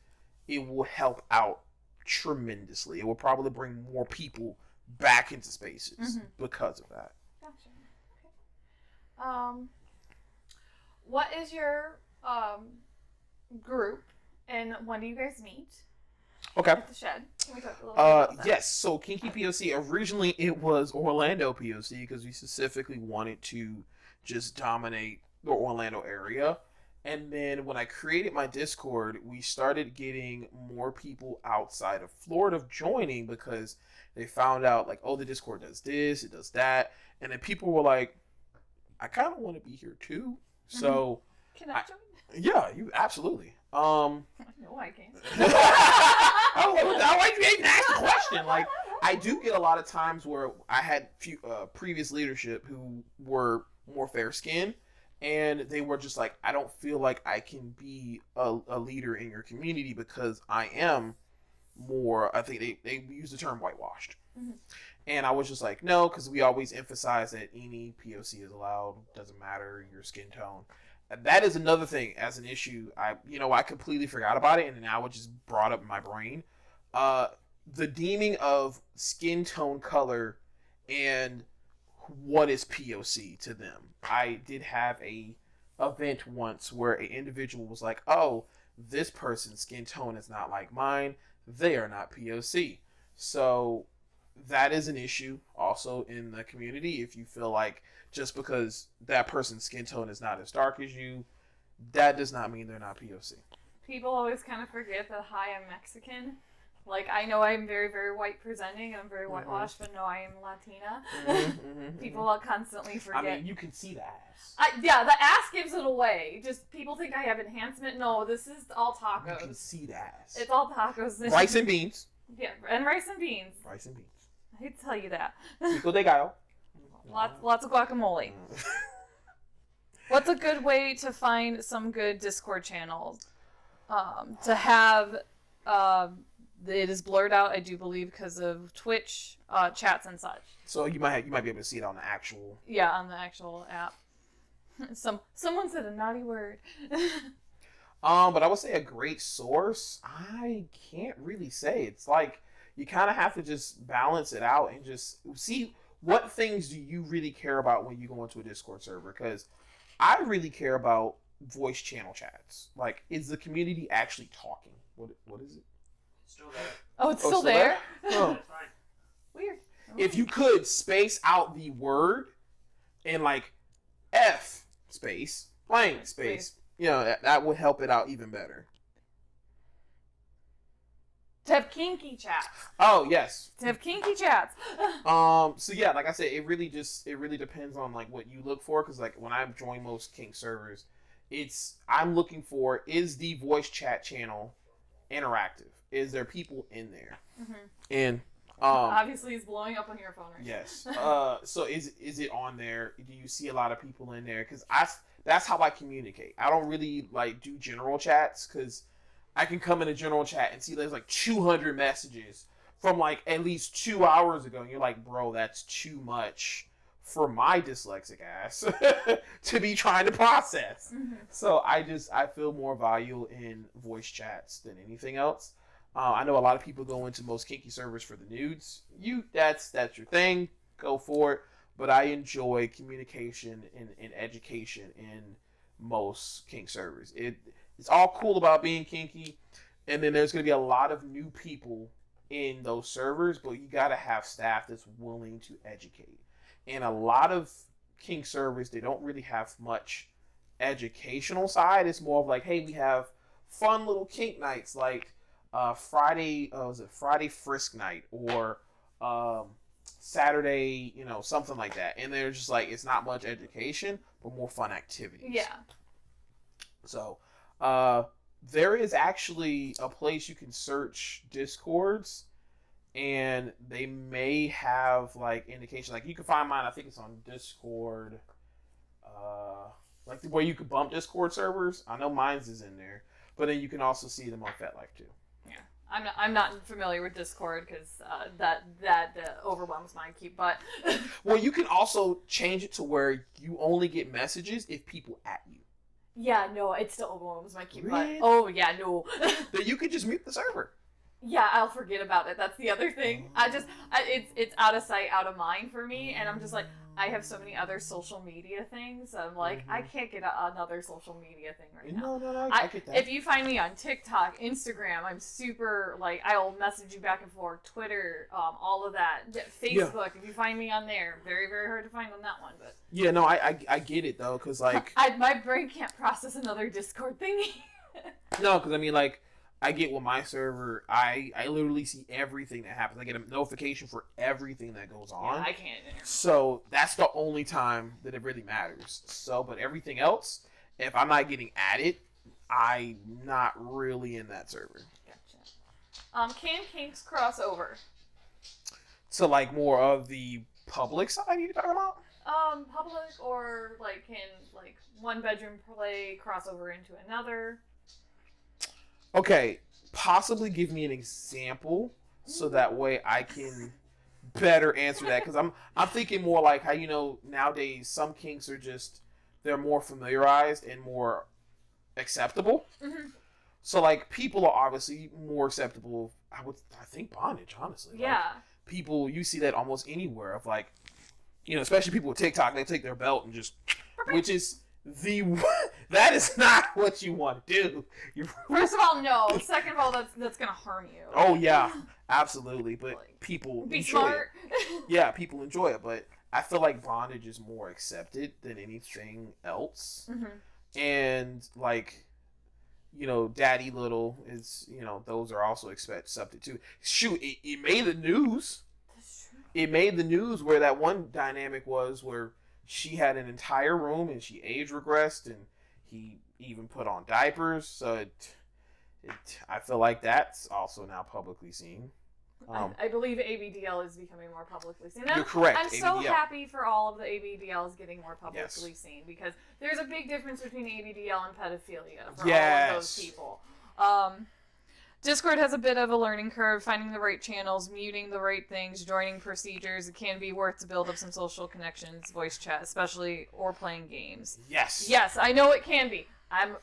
it will help out tremendously. It will probably bring more people back into spaces because of that. Gotcha. Okay. What is your group, and when do you guys meet? Okay. At the shed. Can we talk a little bit about that? Yes. So Kinky POC, originally it was Orlando POC because we specifically wanted to just dominate the Orlando area. And then when I created my Discord, we started getting more people outside of Florida joining because they found out like, oh, the Discord does this, it does that. And then people were like, I kind of want to be here too. So can I join? Yeah, you absolutely. No, I can't. I like to even ask the question. Like, I do get a lot of times where I had few previous leadership who were more fair skinned, and they were just like, I don't feel like I can be a leader in your community because I am more. I think they use the term whitewashed. And I was just like, no, because we always emphasize that any POC is allowed. Doesn't matter your skin tone. That is another thing as an issue. I completely forgot about it, and now it just brought up in my brain. The deeming of skin tone color and what is POC to them. I did have a event once where an individual was like, oh, this person's skin tone is not like mine. They are not POC. So that is an issue also in the community. If you feel like just because that person's skin tone is not as dark as you, that does not mean they're not POC. People always kind of forget that, hi, I'm Mexican. Like, I know I'm very, very white presenting and I'm very whitewashed, but no, I am Latina. People constantly forget. I mean, you can see the ass. Yeah, the ass gives it away. Just people think I have enhancement. No, this is all tacos. You can see the ass. It's all tacos. Rice and beans. Yeah, and rice and beans. Rice and beans. I hate to tell you that. Pico de gallo. Lots of guacamole. What's a good way to find some good Discord channels? To have it is blurred out, I do believe, because of Twitch chats and such. So you might be able to see it on the actual. Yeah, on the actual app. Someone said a naughty word. But I would say a great source. I can't really say. It's like you kind of have to just balance it out and just see what things do you really care about when you go into a Discord server. Because I really care about voice channel chats. Like, is the community actually talking? What is it? Still there. Oh, it's still there? Oh. That's fine. Weird. If you could space out the word and like F space, blank space, you know, that would help it out even better. To have kinky chats. Oh, yes. To have kinky chats. So yeah, like I said, it really depends on like what you look for. Cause like when I join most kink servers, I'm looking for, is the voice chat channel interactive? Is there people in there? And obviously it's blowing up on your phone right now. Yes. So is it on there? Do you see a lot of people in there? Cause that's how I communicate. I don't really like do general chats because I can come in a general chat and see there's like 200 messages from like at least 2 hours ago. And you're like, bro, that's too much for my dyslexic ass to be trying to process. So I feel more value in voice chats than anything else. I know a lot of people go into most kinky servers for the nudes. That's your thing. Go for it. But I enjoy communication and education in most kink servers. It's all cool about being kinky, and then there's going to be a lot of new people in those servers, but you got to have staff that's willing to educate. And a lot of kink servers, they don't really have much educational side. It's more of like, hey, we have fun little kink nights like Friday Frisk night or Saturday, something like that. And they're just like, it's not much education, but more fun activities. Yeah. So there is actually a place you can search Discords, and they may have like indication. Like you can find mine. I think it's on Discord. Like where you could bump Discord servers. I know mine's is in there, But then you can also see them on FetLife too. I'm not familiar with Discord because that overwhelms my cute butt. Well, you can also change it to where you only get messages if people at you. Yeah, no, it still overwhelms my cute Really? butt. Oh yeah, no. Then you could just mute the server. Yeah, I'll forget about it. That's the other thing. It's out of sight, out of mind for me, and I'm just like, I have so many other social media things. I'm like, I can't get another social media thing right now. No, I get that. If you find me on TikTok, Instagram, I'm super, like, I'll message you back and forth. Twitter, all of that. Facebook, if you find me on there, very, very hard to find on that one. But yeah, no, I get it, though, because, like... my brain can't process another Discord thingy. No, because, I mean, like, I get with my server, I literally see everything that happens. I get a notification for everything that goes on. Yeah, I can't. So that's the only time that it really matters. So, but everything else, if I'm not getting added, I'm not really in that server. Gotcha. Can kinks cross over? So, like, more of the public side you're talking about? Public or, like, can, like, one bedroom play cross over into another? Okay, possibly give me an example so that way I can better answer that, because I'm thinking more like how, you know, nowadays some kinks are just, they're more familiarized and more acceptable. Mm-hmm. So like people are obviously more acceptable. I think bondage, honestly. Yeah. Like, people, you see that almost anywhere of like, you know, especially people with TikTok, they take their belt and just, which is that is not what you want to do. First of all, no. Second of all, that's gonna harm you. Oh yeah, absolutely. But like, people be enjoy smart. it. Yeah, people enjoy it. But I feel like bondage is more accepted than anything else. Mm-hmm. And like, you know, daddy little is, you know, those are also accepted too. Shoot, it made the news. That's true. It made the news where that one dynamic was where she had an entire room and she age regressed and he even put on diapers. So I feel like that's also now publicly seen. I believe ABDL is becoming more publicly seen. You're correct. I'm so happy for all of the ABDLs getting more publicly seen because there's a big difference between ABDL and pedophilia for all of those people. Discord has a bit of a learning curve, finding the right channels, muting the right things, joining procedures. It can be worth to build up some social connections, voice chat, especially, or playing games. Yes. Yes, I know it can be. I'm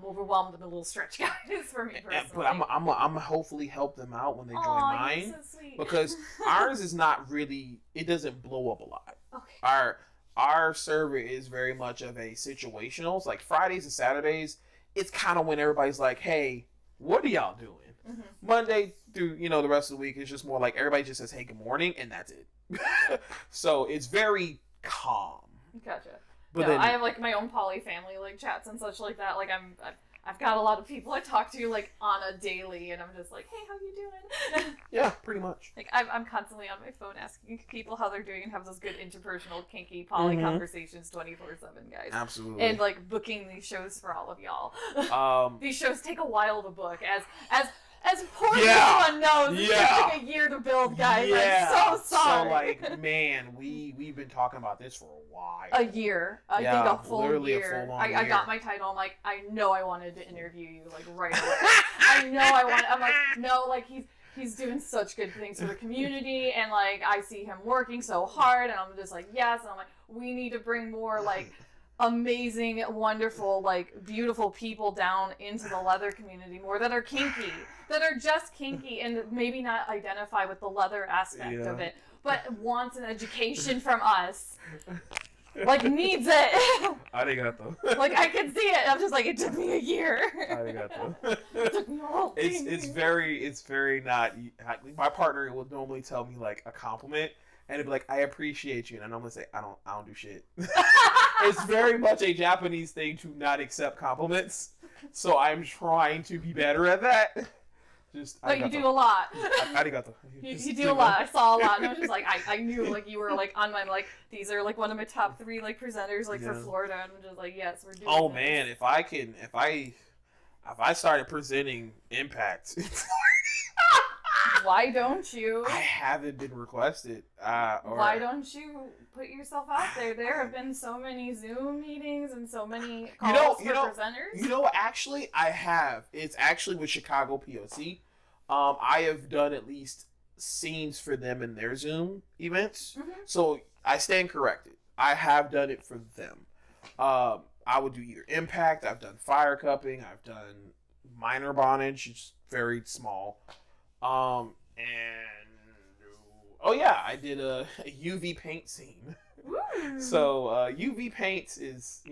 overwhelmed and a little stretch, guys, for me personally. But I'm hopefully help them out when they join mine, so sweet. Because ours is not really, it doesn't blow up a lot. Okay. Our server is very much of a situational. It's like Fridays and Saturdays. It's kind of when everybody's like, hey, what are y'all doing? Mm-hmm. Monday through, you know, the rest of the week is just more like everybody just says, hey, good morning, and that's it. So it's very calm. Gotcha. But I have like my own poly family like chats and such like that. Like I've got a lot of people I talk to like on a daily, and I'm just like, hey, how you doing? Yeah, pretty much. Like I'm constantly on my phone asking people how they're doing and have those good interpersonal kinky poly conversations 24/7, guys. Absolutely. And like booking these shows for all of y'all. These shows take a while to book, as poor everyone knows. It took a year to build, guys. Yeah. I'm so sorry. So like, man, we've been talking about this for a while. A year. I think a full literally year. A full on year. I got my title. I'm like, I know I wanted to interview you like right away. I'm like, no, like he's doing such good things for the community, and like I see him working so hard, and I'm just like, yes, and I'm like, we need to bring more like amazing, wonderful, like beautiful people down into the leather community, more that are kinky, that are just kinky and maybe not identify with the leather aspect of it, but wants an education from us. Like, needs it. Arigato. Like, I can see it. I'm just like, it took me a year. Arigato. It took me a whole thing. It's very not. My partner will normally tell me like a compliment, and it'd be like, I appreciate you, and I normally say, I don't do shit. It's very much a Japanese thing to not accept compliments, so I'm trying to be better at that. But you do a lot. Arigato. You do a lot. I saw a lot, and I was just like, I knew like you were like on my like these are like one of my top 3 like presenters like for Florida, and I'm just like, yes, we're doing. Oh this. Man, if I started presenting Impact. Why don't you? I haven't been requested. Why don't you put yourself out there? There have been so many Zoom meetings and so many calls for presenters. Actually, I have. It's actually with Chicago POC. I have done at least scenes for them in their Zoom events. Mm-hmm. So I stand corrected. I have done it for them. I would do either Impact. I've done fire cupping. I've done minor bondage. It's very small. I did a UV paint scene. So UV paint is,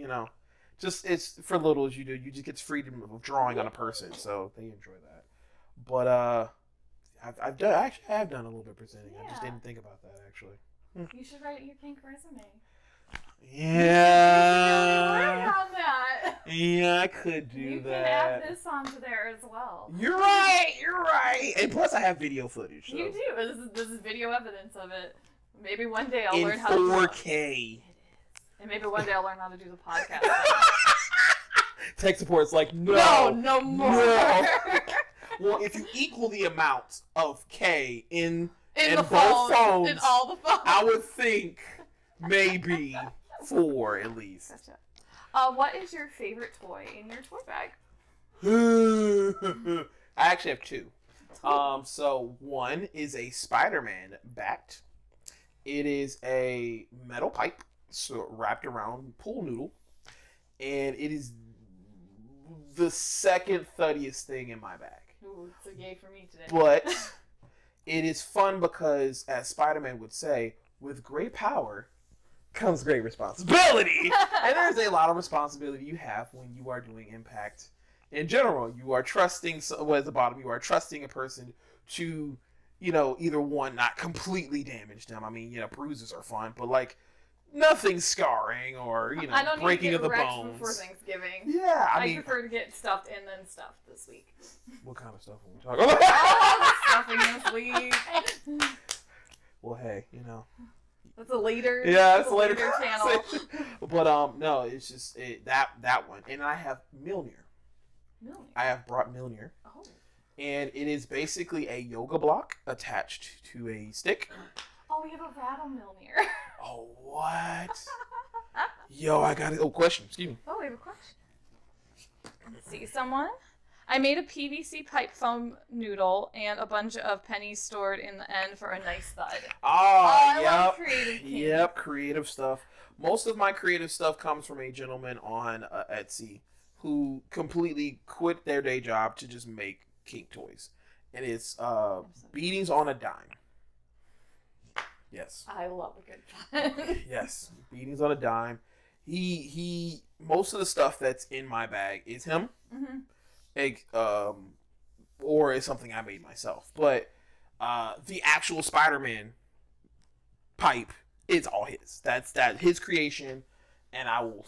just it's for littles. You just get freedom of drawing on a person, so they enjoy that. But I have done a little bit presenting. Yeah. I just didn't think about that actually. You should write your pink resume. Yeah. You on that. Yeah, I could do that. You can add this onto there as well. You're right. And plus, I have video footage. So. You do. This is video evidence of it. Maybe one day I'll learn how to do it. 4K. It is. And maybe one day I'll learn how to do the podcast. Tech support's like, no more. No. Well, if you equal the amount of K in both phones, in all the phones, I would think maybe 4 at least. Gotcha. What is your favorite toy in your toy bag? I actually have 2. So one is a Spider-Man bat. It is a metal pipe wrapped around pool noodle, and it is the second thuddiest thing in my bag. Ooh, it's a yay for me today. But it is fun because, as Spider-Man would say, with great power comes great responsibility. And there's a lot of responsibility you have when you are doing Impact. In general, you are trusting, at the bottom, you are trusting a person to, either one, not completely damage them. I mean, bruises are fun, but nothing scarring or, breaking of the bones. Before Thanksgiving. Yeah, I prefer to get stuffed and then stuffed this week. What kind of stuff are we talking about? Stuffing this week. Well, hey, That's a later. Yeah, it's a later channel. But no, it's just that one, and I have Mjolnir. I have brought Mjolnir. Oh. And it is basically a yoga block attached to a stick. Oh, we have a rattle Mjolnir. Oh, what? Yo, I got it. Oh, question. Excuse me. Oh, we have a question. Let's see, someone. I made a PVC pipe foam noodle and a bunch of pennies stored in the end for a nice thud. I love creative things. Yep, creative stuff. Most of my creative stuff comes from a gentleman on Etsy who completely quit their day job to just make kink toys. And it's BeatingsOnADime. Yes. I love a good pun. Yes, BeatingsOnADime. He most of the stuff that's in my bag is him. Mm-hmm. Or is something I made myself. But the actual Spider-Man pipe is all his. That's his creation, and I will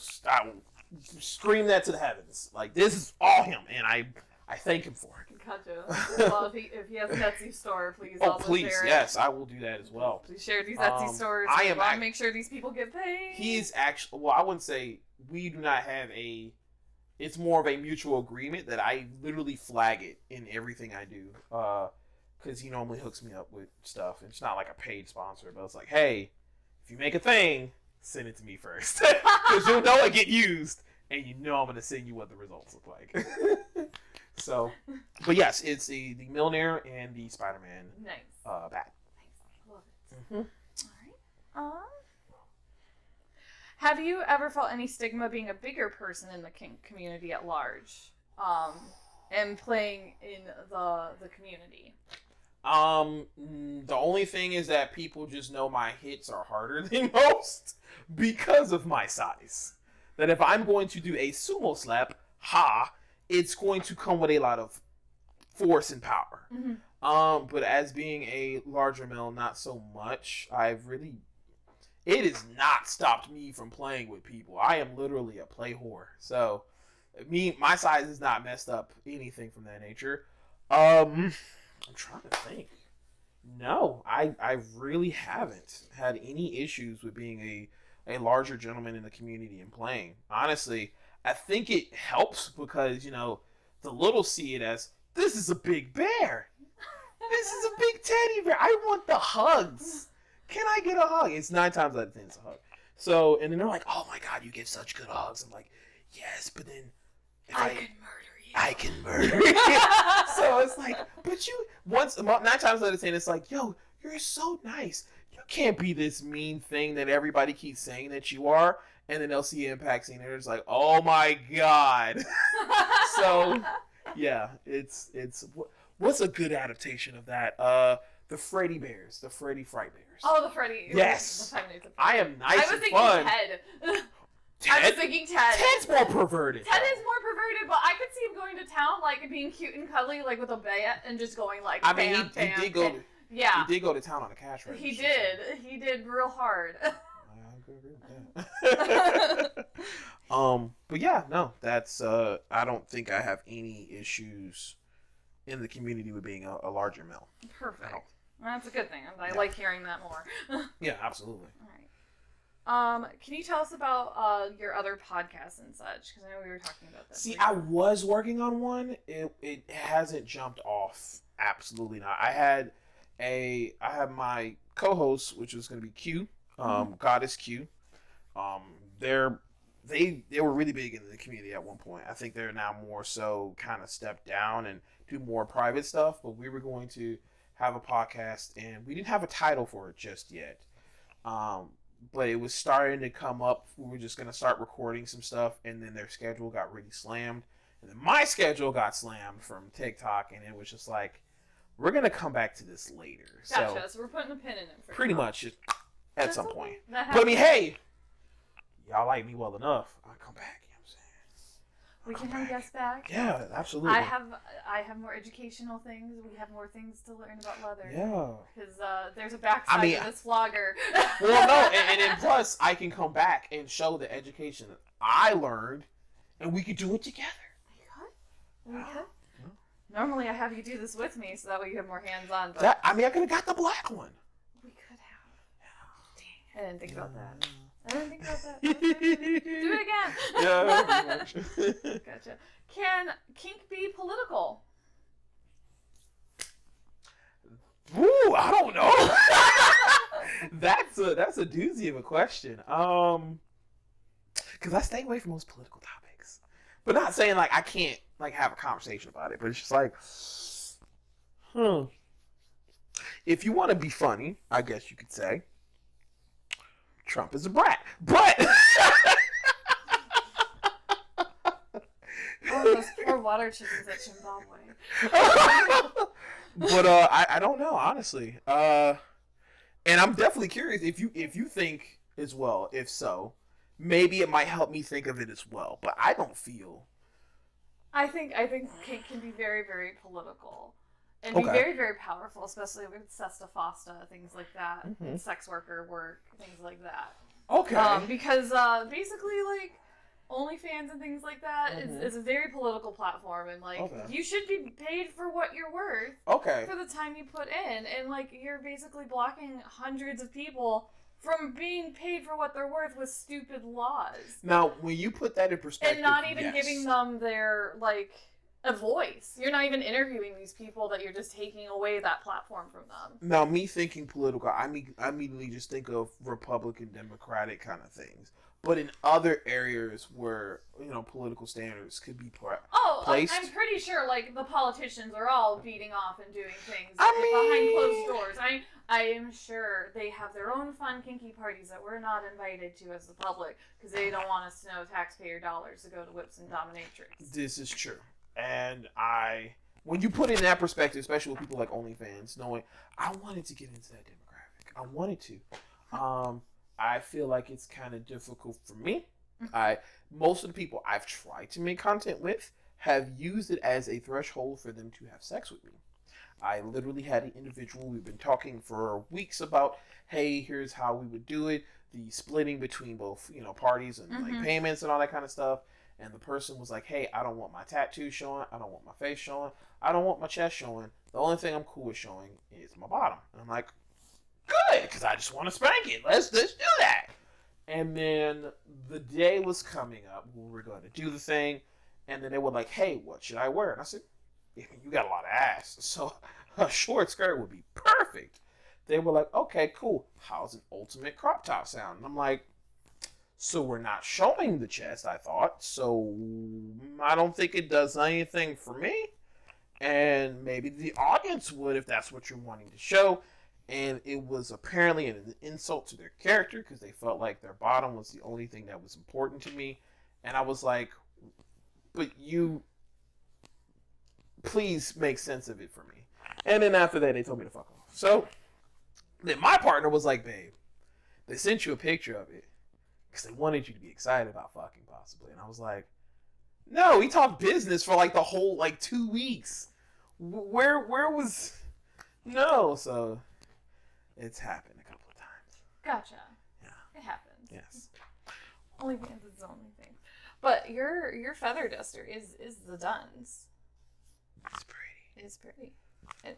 scream that to the heavens. This is all him, and I thank him for it. Gotcha. Well, if he has an Etsy store, please. Please, share yes, I will do that as well. Please share these Etsy stores. I want to make sure these people get paid. He is actually. Well, I wouldn't say we do not have a. It's more of a mutual agreement that I literally flag it in everything I do. Because he normally hooks me up with stuff. It's not like a paid sponsor, but it's like, hey, if you make a thing, send it to me first. Because you'll know it get used, and I'm going to send you what the results look like. So, but yes, it's the Mjolnir and the Spider-Man bat. Nice. Love it. Mm-hmm. All right. Have you ever felt any stigma being a bigger person in the kink community at large, and playing in the community? The only thing is that people just know my hits are harder than most because of my size. That if I'm going to do a sumo slap, it's going to come with a lot of force and power. Mm-hmm. But as being a larger male, not so much. It has not stopped me from playing with people. I am literally a play whore. So, my size has not messed up anything from that nature. I'm trying to think. No, I really haven't had any issues with being a larger gentleman in the community and playing. Honestly, I think it helps because, the little see it as, this is a big bear. This is a big teddy bear. I want the hugs. Can I get a hug? It's 9 times out of 10 it's a hug. So, and then they're like, oh my God, you give such good hugs. I'm like, yes, but then I could murder you. I can murder you. So it's like, but you, 9 times out of 10, it's like, yo, you're so nice. You can't be this mean thing that everybody keeps saying that you are. And then they'll see Impact scene and it's like, oh my God. So, yeah, it's what's a good adaptation of that? The Freddy Bears, the Freddy Fright Bears. Oh, the Freddy. Yes. I am nice I was and thinking fun. Ted. Ted? I was thinking Ted. Ted's more perverted. Ted is more perverted, but I could see him going to town, like being cute and cuddly, like with a bat, and just going like. I mean, he did go. Yeah. He did go to town on a cash register. He did. He did real hard. I agree with that. But yeah, no, that's. I don't think I have any issues in the community with being a larger male. Perfect. That's a good thing. I like hearing that more. Yeah, absolutely. All right. Can you tell us about your other podcasts and such? Because I know we were talking about this. See, I was working on one. It hasn't jumped off. Absolutely not. I have my co-host, which was going to be Q, Goddess Q. They were really big in the community at one point. I think they're now more so kind of stepped down and do more private stuff. But we were going to have a podcast, and we didn't have a title for it just yet. But it was starting to come up. We were just going to start recording some stuff, and then their schedule got really slammed. And then my schedule got slammed from TikTok, and it was just like, we're going to come back to this later. Gotcha. So we're putting a pin in it for pretty now. much at some point. But I mean, hey, y'all like me well enough. I'll come back. We can have guests back. Yeah, absolutely. I have more educational things. We have more things to learn about leather. Yeah. Because there's a backside to this vlogger. Well, no, and then plus I can come back and show the education that I learned, and we could do it together. We could. Yeah. Normally I have you do this with me, so that way you have more hands-on. But I could have got the black one. We could have. Dang, I didn't think about that. Do it again. Yeah. Gotcha. Can kink be political? Ooh, I don't know. That's a doozy of a question. Because I stay away from most political topics, but not saying like I can't like have a conversation about it. But it's just like, if you want to be funny, I guess you could say Trump is a brat, but oh, those poor water chickens at Zimbabwe. But I don't know, honestly. And I'm definitely curious if you think as well. If so, maybe it might help me think of it as well. But I don't feel. I think kink can be very, very political. And be very, very powerful, especially with Sesta Fosta, things like that, and sex worker work, things like that. Okay. Because basically, like, OnlyFans and things like that is a very political platform, and like you should be paid for what you're worth. Okay. For the time you put in, and like you're basically blocking hundreds of people from being paid for what they're worth with stupid laws. Now, when you put that in perspective, and not even giving them their like. A voice. You're not even interviewing these people, that you're just taking away that platform from them. Now, me thinking political, I immediately just think of Republican, Democratic kind of things. But in other areas where, political standards could be placed. I'm pretty sure, like, the politicians are all beating off and doing things behind closed doors. I am sure they have their own fun, kinky parties that we're not invited to as the public, because they don't want us to know taxpayer dollars to go to whips and dominatrix. This is true. And when you put it in that perspective, especially with people like OnlyFans, knowing I wanted to get into that demographic, I wanted to. I feel like it's kind of difficult for me. Most of the people I've tried to make content with have used it as a threshold for them to have sex with me. I literally had an individual, we've been talking for weeks about, hey, here's how we would do it, the splitting between both, parties and like payments and all that kind of stuff. And the person was like, hey, I don't want my tattoo showing. I don't want my face showing. I don't want my chest showing. The only thing I'm cool with showing is my bottom. And I'm like, good, because I just want to spank it. Let's do that. And then the day was coming up when we were going to do the thing. And then they were like, hey, what should I wear? And I said, you got a lot of ass. So a short skirt would be perfect. They were like, okay, cool. How's an ultimate crop top sound? And I'm like, so we're not showing the chest, I thought. So I don't think it does anything for me. And maybe the audience would if that's what you're wanting to show. And it was apparently an insult to their character because they felt like their bottom was the only thing that was important to me. And I was like, but you, please make sense of it for me. And then after that, they told me to fuck off. So then my partner was like, babe, they sent you a picture of it because they wanted you to be excited about fucking possibly. And I was like, no, we talked business for like the whole like 2 weeks. Where was no? So it's happened a couple of times. Gotcha. Yeah. It happens. Yes. Only fans is the only thing. But your feather duster is the Duns. It's pretty. It's pretty. And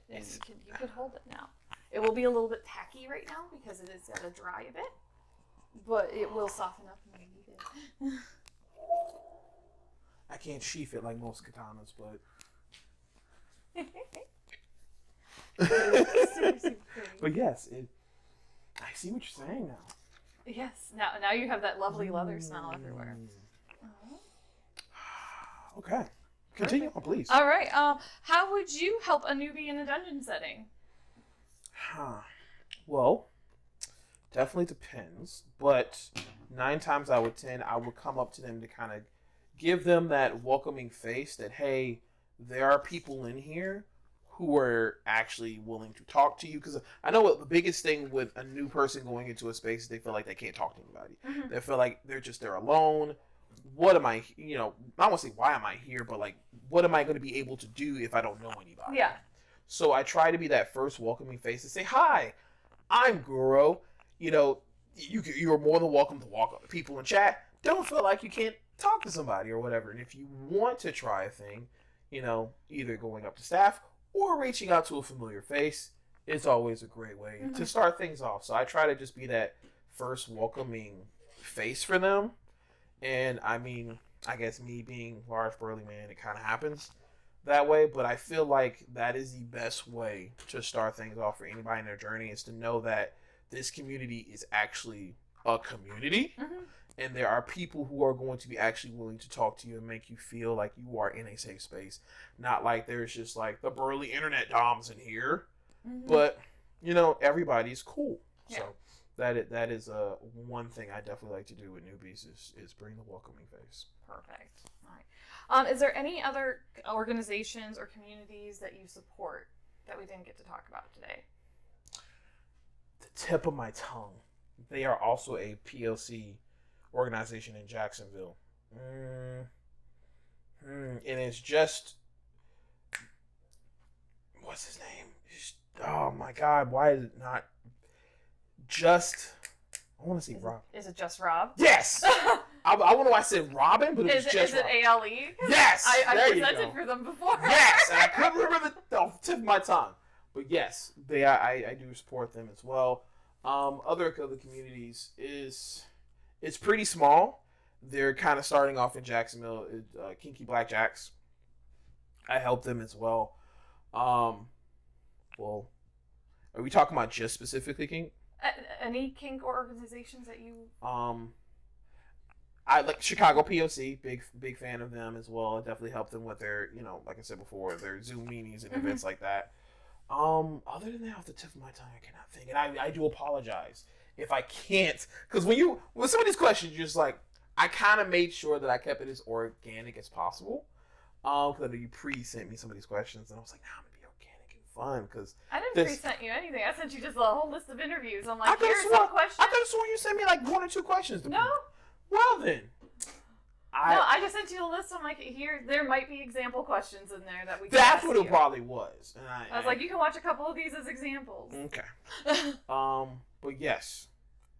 you can hold it now. It will be a little bit tacky right now because it is got to dry a bit, but it will soften up when you need it. I can't sheath it like most katanas, but Super, super pretty. but yes, I see what you're saying now. Yes. Now you have that lovely leather smell everywhere. Okay. Continue on, please. All right. How would you help a newbie in a dungeon setting? Well, definitely depends, but 9 times out of 10, I would come up to them to kind of give them that welcoming face that, hey, there are people in here who are actually willing to talk to you. Because I know what the biggest thing with a new person going into a space is they feel like they can't talk to anybody. Mm-hmm. They feel like they're alone. What am I, I don't want to say why am I here, but like, what am I going to be able to do if I don't know anybody? Yeah. So I try to be that first welcoming face to say, hi, I'm Guro. You're more than welcome to walk up to people in chat. Don't feel like you can't talk to somebody or whatever. And if you want to try a thing, either going up to staff or reaching out to a familiar face, it's always a great way to start things off. So I try to just be that first welcoming face for them. And I mean, I guess me being large, burly man, it kind of happens that way. But I feel like that is the best way to start things off for anybody in their journey, is to know that this community is actually a community. Mm-hmm. And there are people who are going to be actually willing to talk to you and make you feel like you are in a safe space. Not like there's just like the burly internet doms in here. Mm-hmm. But, everybody's cool. Yeah. So that is one thing I definitely like to do with newbies is bring the welcoming face. Perfect. All right. Is there any other organizations or communities that you support that we didn't get to talk about today? The tip of my tongue. They are also a PLC organization in Jacksonville. And it's just, what's his name? Oh my God, why is it not just, I want to say Rob. Is it just Rob? Yes! I don't know why I said Robin, but it's just Rob. Is it ALE? Yes! I presented for them before. Yes! And I couldn't remember the tip of my tongue. But yes, I do support them as well. Other communities it's pretty small. They're kind of starting off in Jacksonville. Kinky Blackjacks. I help them as well. Well, are we talking about just specifically kink? Any kink organizations that you? I like Chicago POC. Big fan of them as well. I definitely help them with their, like I said before, their Zoom meetings and events like that. Other than that, off the tip of my tongue, I cannot think, and I do apologize if I can't, because with some of these questions, you're just like, I kind of made sure that I kept it as organic as possible. Because you pre-sent me some of these questions, and I was like, nah, I'm gonna be organic and fun. Because I didn't pre-sent you anything. I sent you just a whole list of interviews. I'm like, here's some questions. I could have sworn you sent me like 1 or 2 questions. No. Well then. I just sent you a list. I'm like, there might be example questions in there that we can That's ask what you. It probably was. And I was like, you can watch a couple of these as examples. Okay. But yes.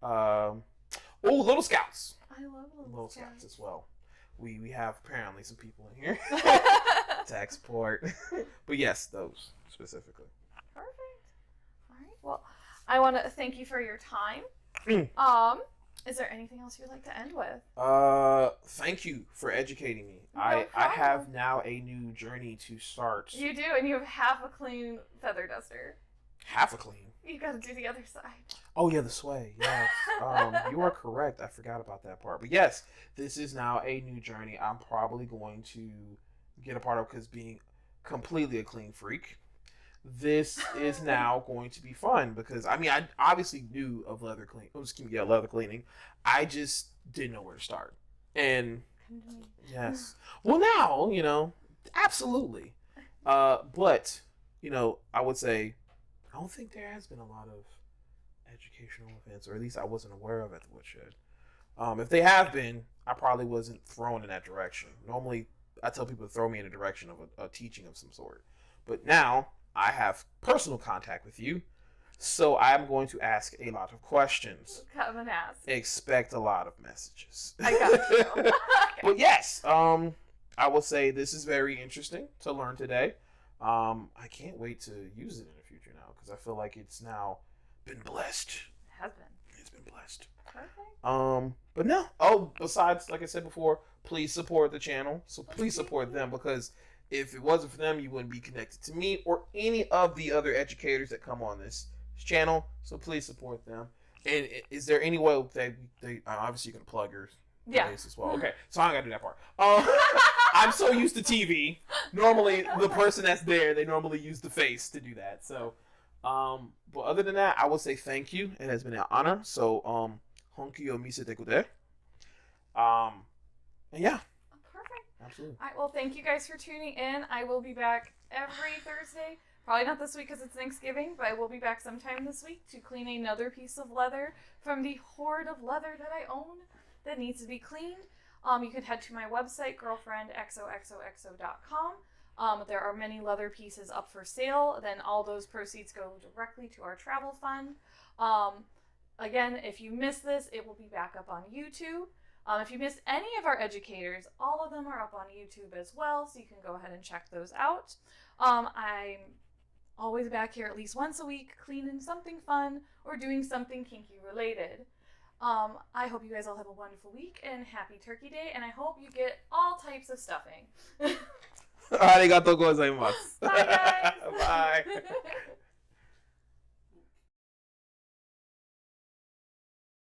Little Scouts. I love Little Scouts as well. We have apparently some people in here. Tech support. But yes, those specifically. Perfect. All right. Well, I want to thank you for your time. Is there anything else you'd like to end with? Thank you for educating me. No I problem. have now a new journey to start. You do, and you have half a clean feather duster. Half a clean. You got to do the other side. Oh yeah, the sway. Yes. You are correct. I forgot about that part. But yes, this is now a new journey. I'm probably going to get a part of, because being completely a clean freak, this is now going to be fun, because I mean, I obviously knew of leather cleaning. I just didn't know where to start. And yes, well, now absolutely. But I would say I don't think there has been a lot of educational events, or at least I wasn't aware of at the woodshed. If they have been, I probably wasn't thrown in that direction. Normally, I tell people to throw me in a direction of a teaching of some sort. But now I have personal contact with you, so I'm going to ask a lot of questions. Come and ask. Expect a lot of messages. I got you. Okay. But yes, I will say this is very interesting to learn today. I can't wait to use it in the future now, because I feel like it's now been blessed. It has been. It's been blessed. Perfect. But no. Oh, besides, like I said before, please support the channel. So please support them, because if it wasn't for them, you wouldn't be connected to me or any of the other educators that come on this channel. So please support them. And is there any way they obviously you can plug your place as well? Okay, so I gotta do that part. I'm so used to TV. Normally, the person that's there, they normally use the face to do that. So, but other than that, I will say thank you. It has been an honor. So, honki o misete kure. And yeah. Perfect. Absolutely. All right, well, thank you guys for tuning in. I will be back every Thursday. Probably not this week because it's Thanksgiving, but I will be back sometime this week to clean another piece of leather from the hoard of leather that I own that needs to be cleaned. You can head to my website, girlfriendxoxoxo.com. There are many leather pieces up for sale. Then all those proceeds go directly to our travel fund. Again, if you missed this, it will be back up on YouTube. If you missed any of our educators, all of them are up on YouTube as well, so you can go ahead and check those out. I'm always back here at least once a week, cleaning something fun or doing something kinky related. I hope you guys all have a wonderful week and happy Turkey Day, and I hope you get all types of stuffing. Arigatou gozaimasu. Bye, guys. Bye.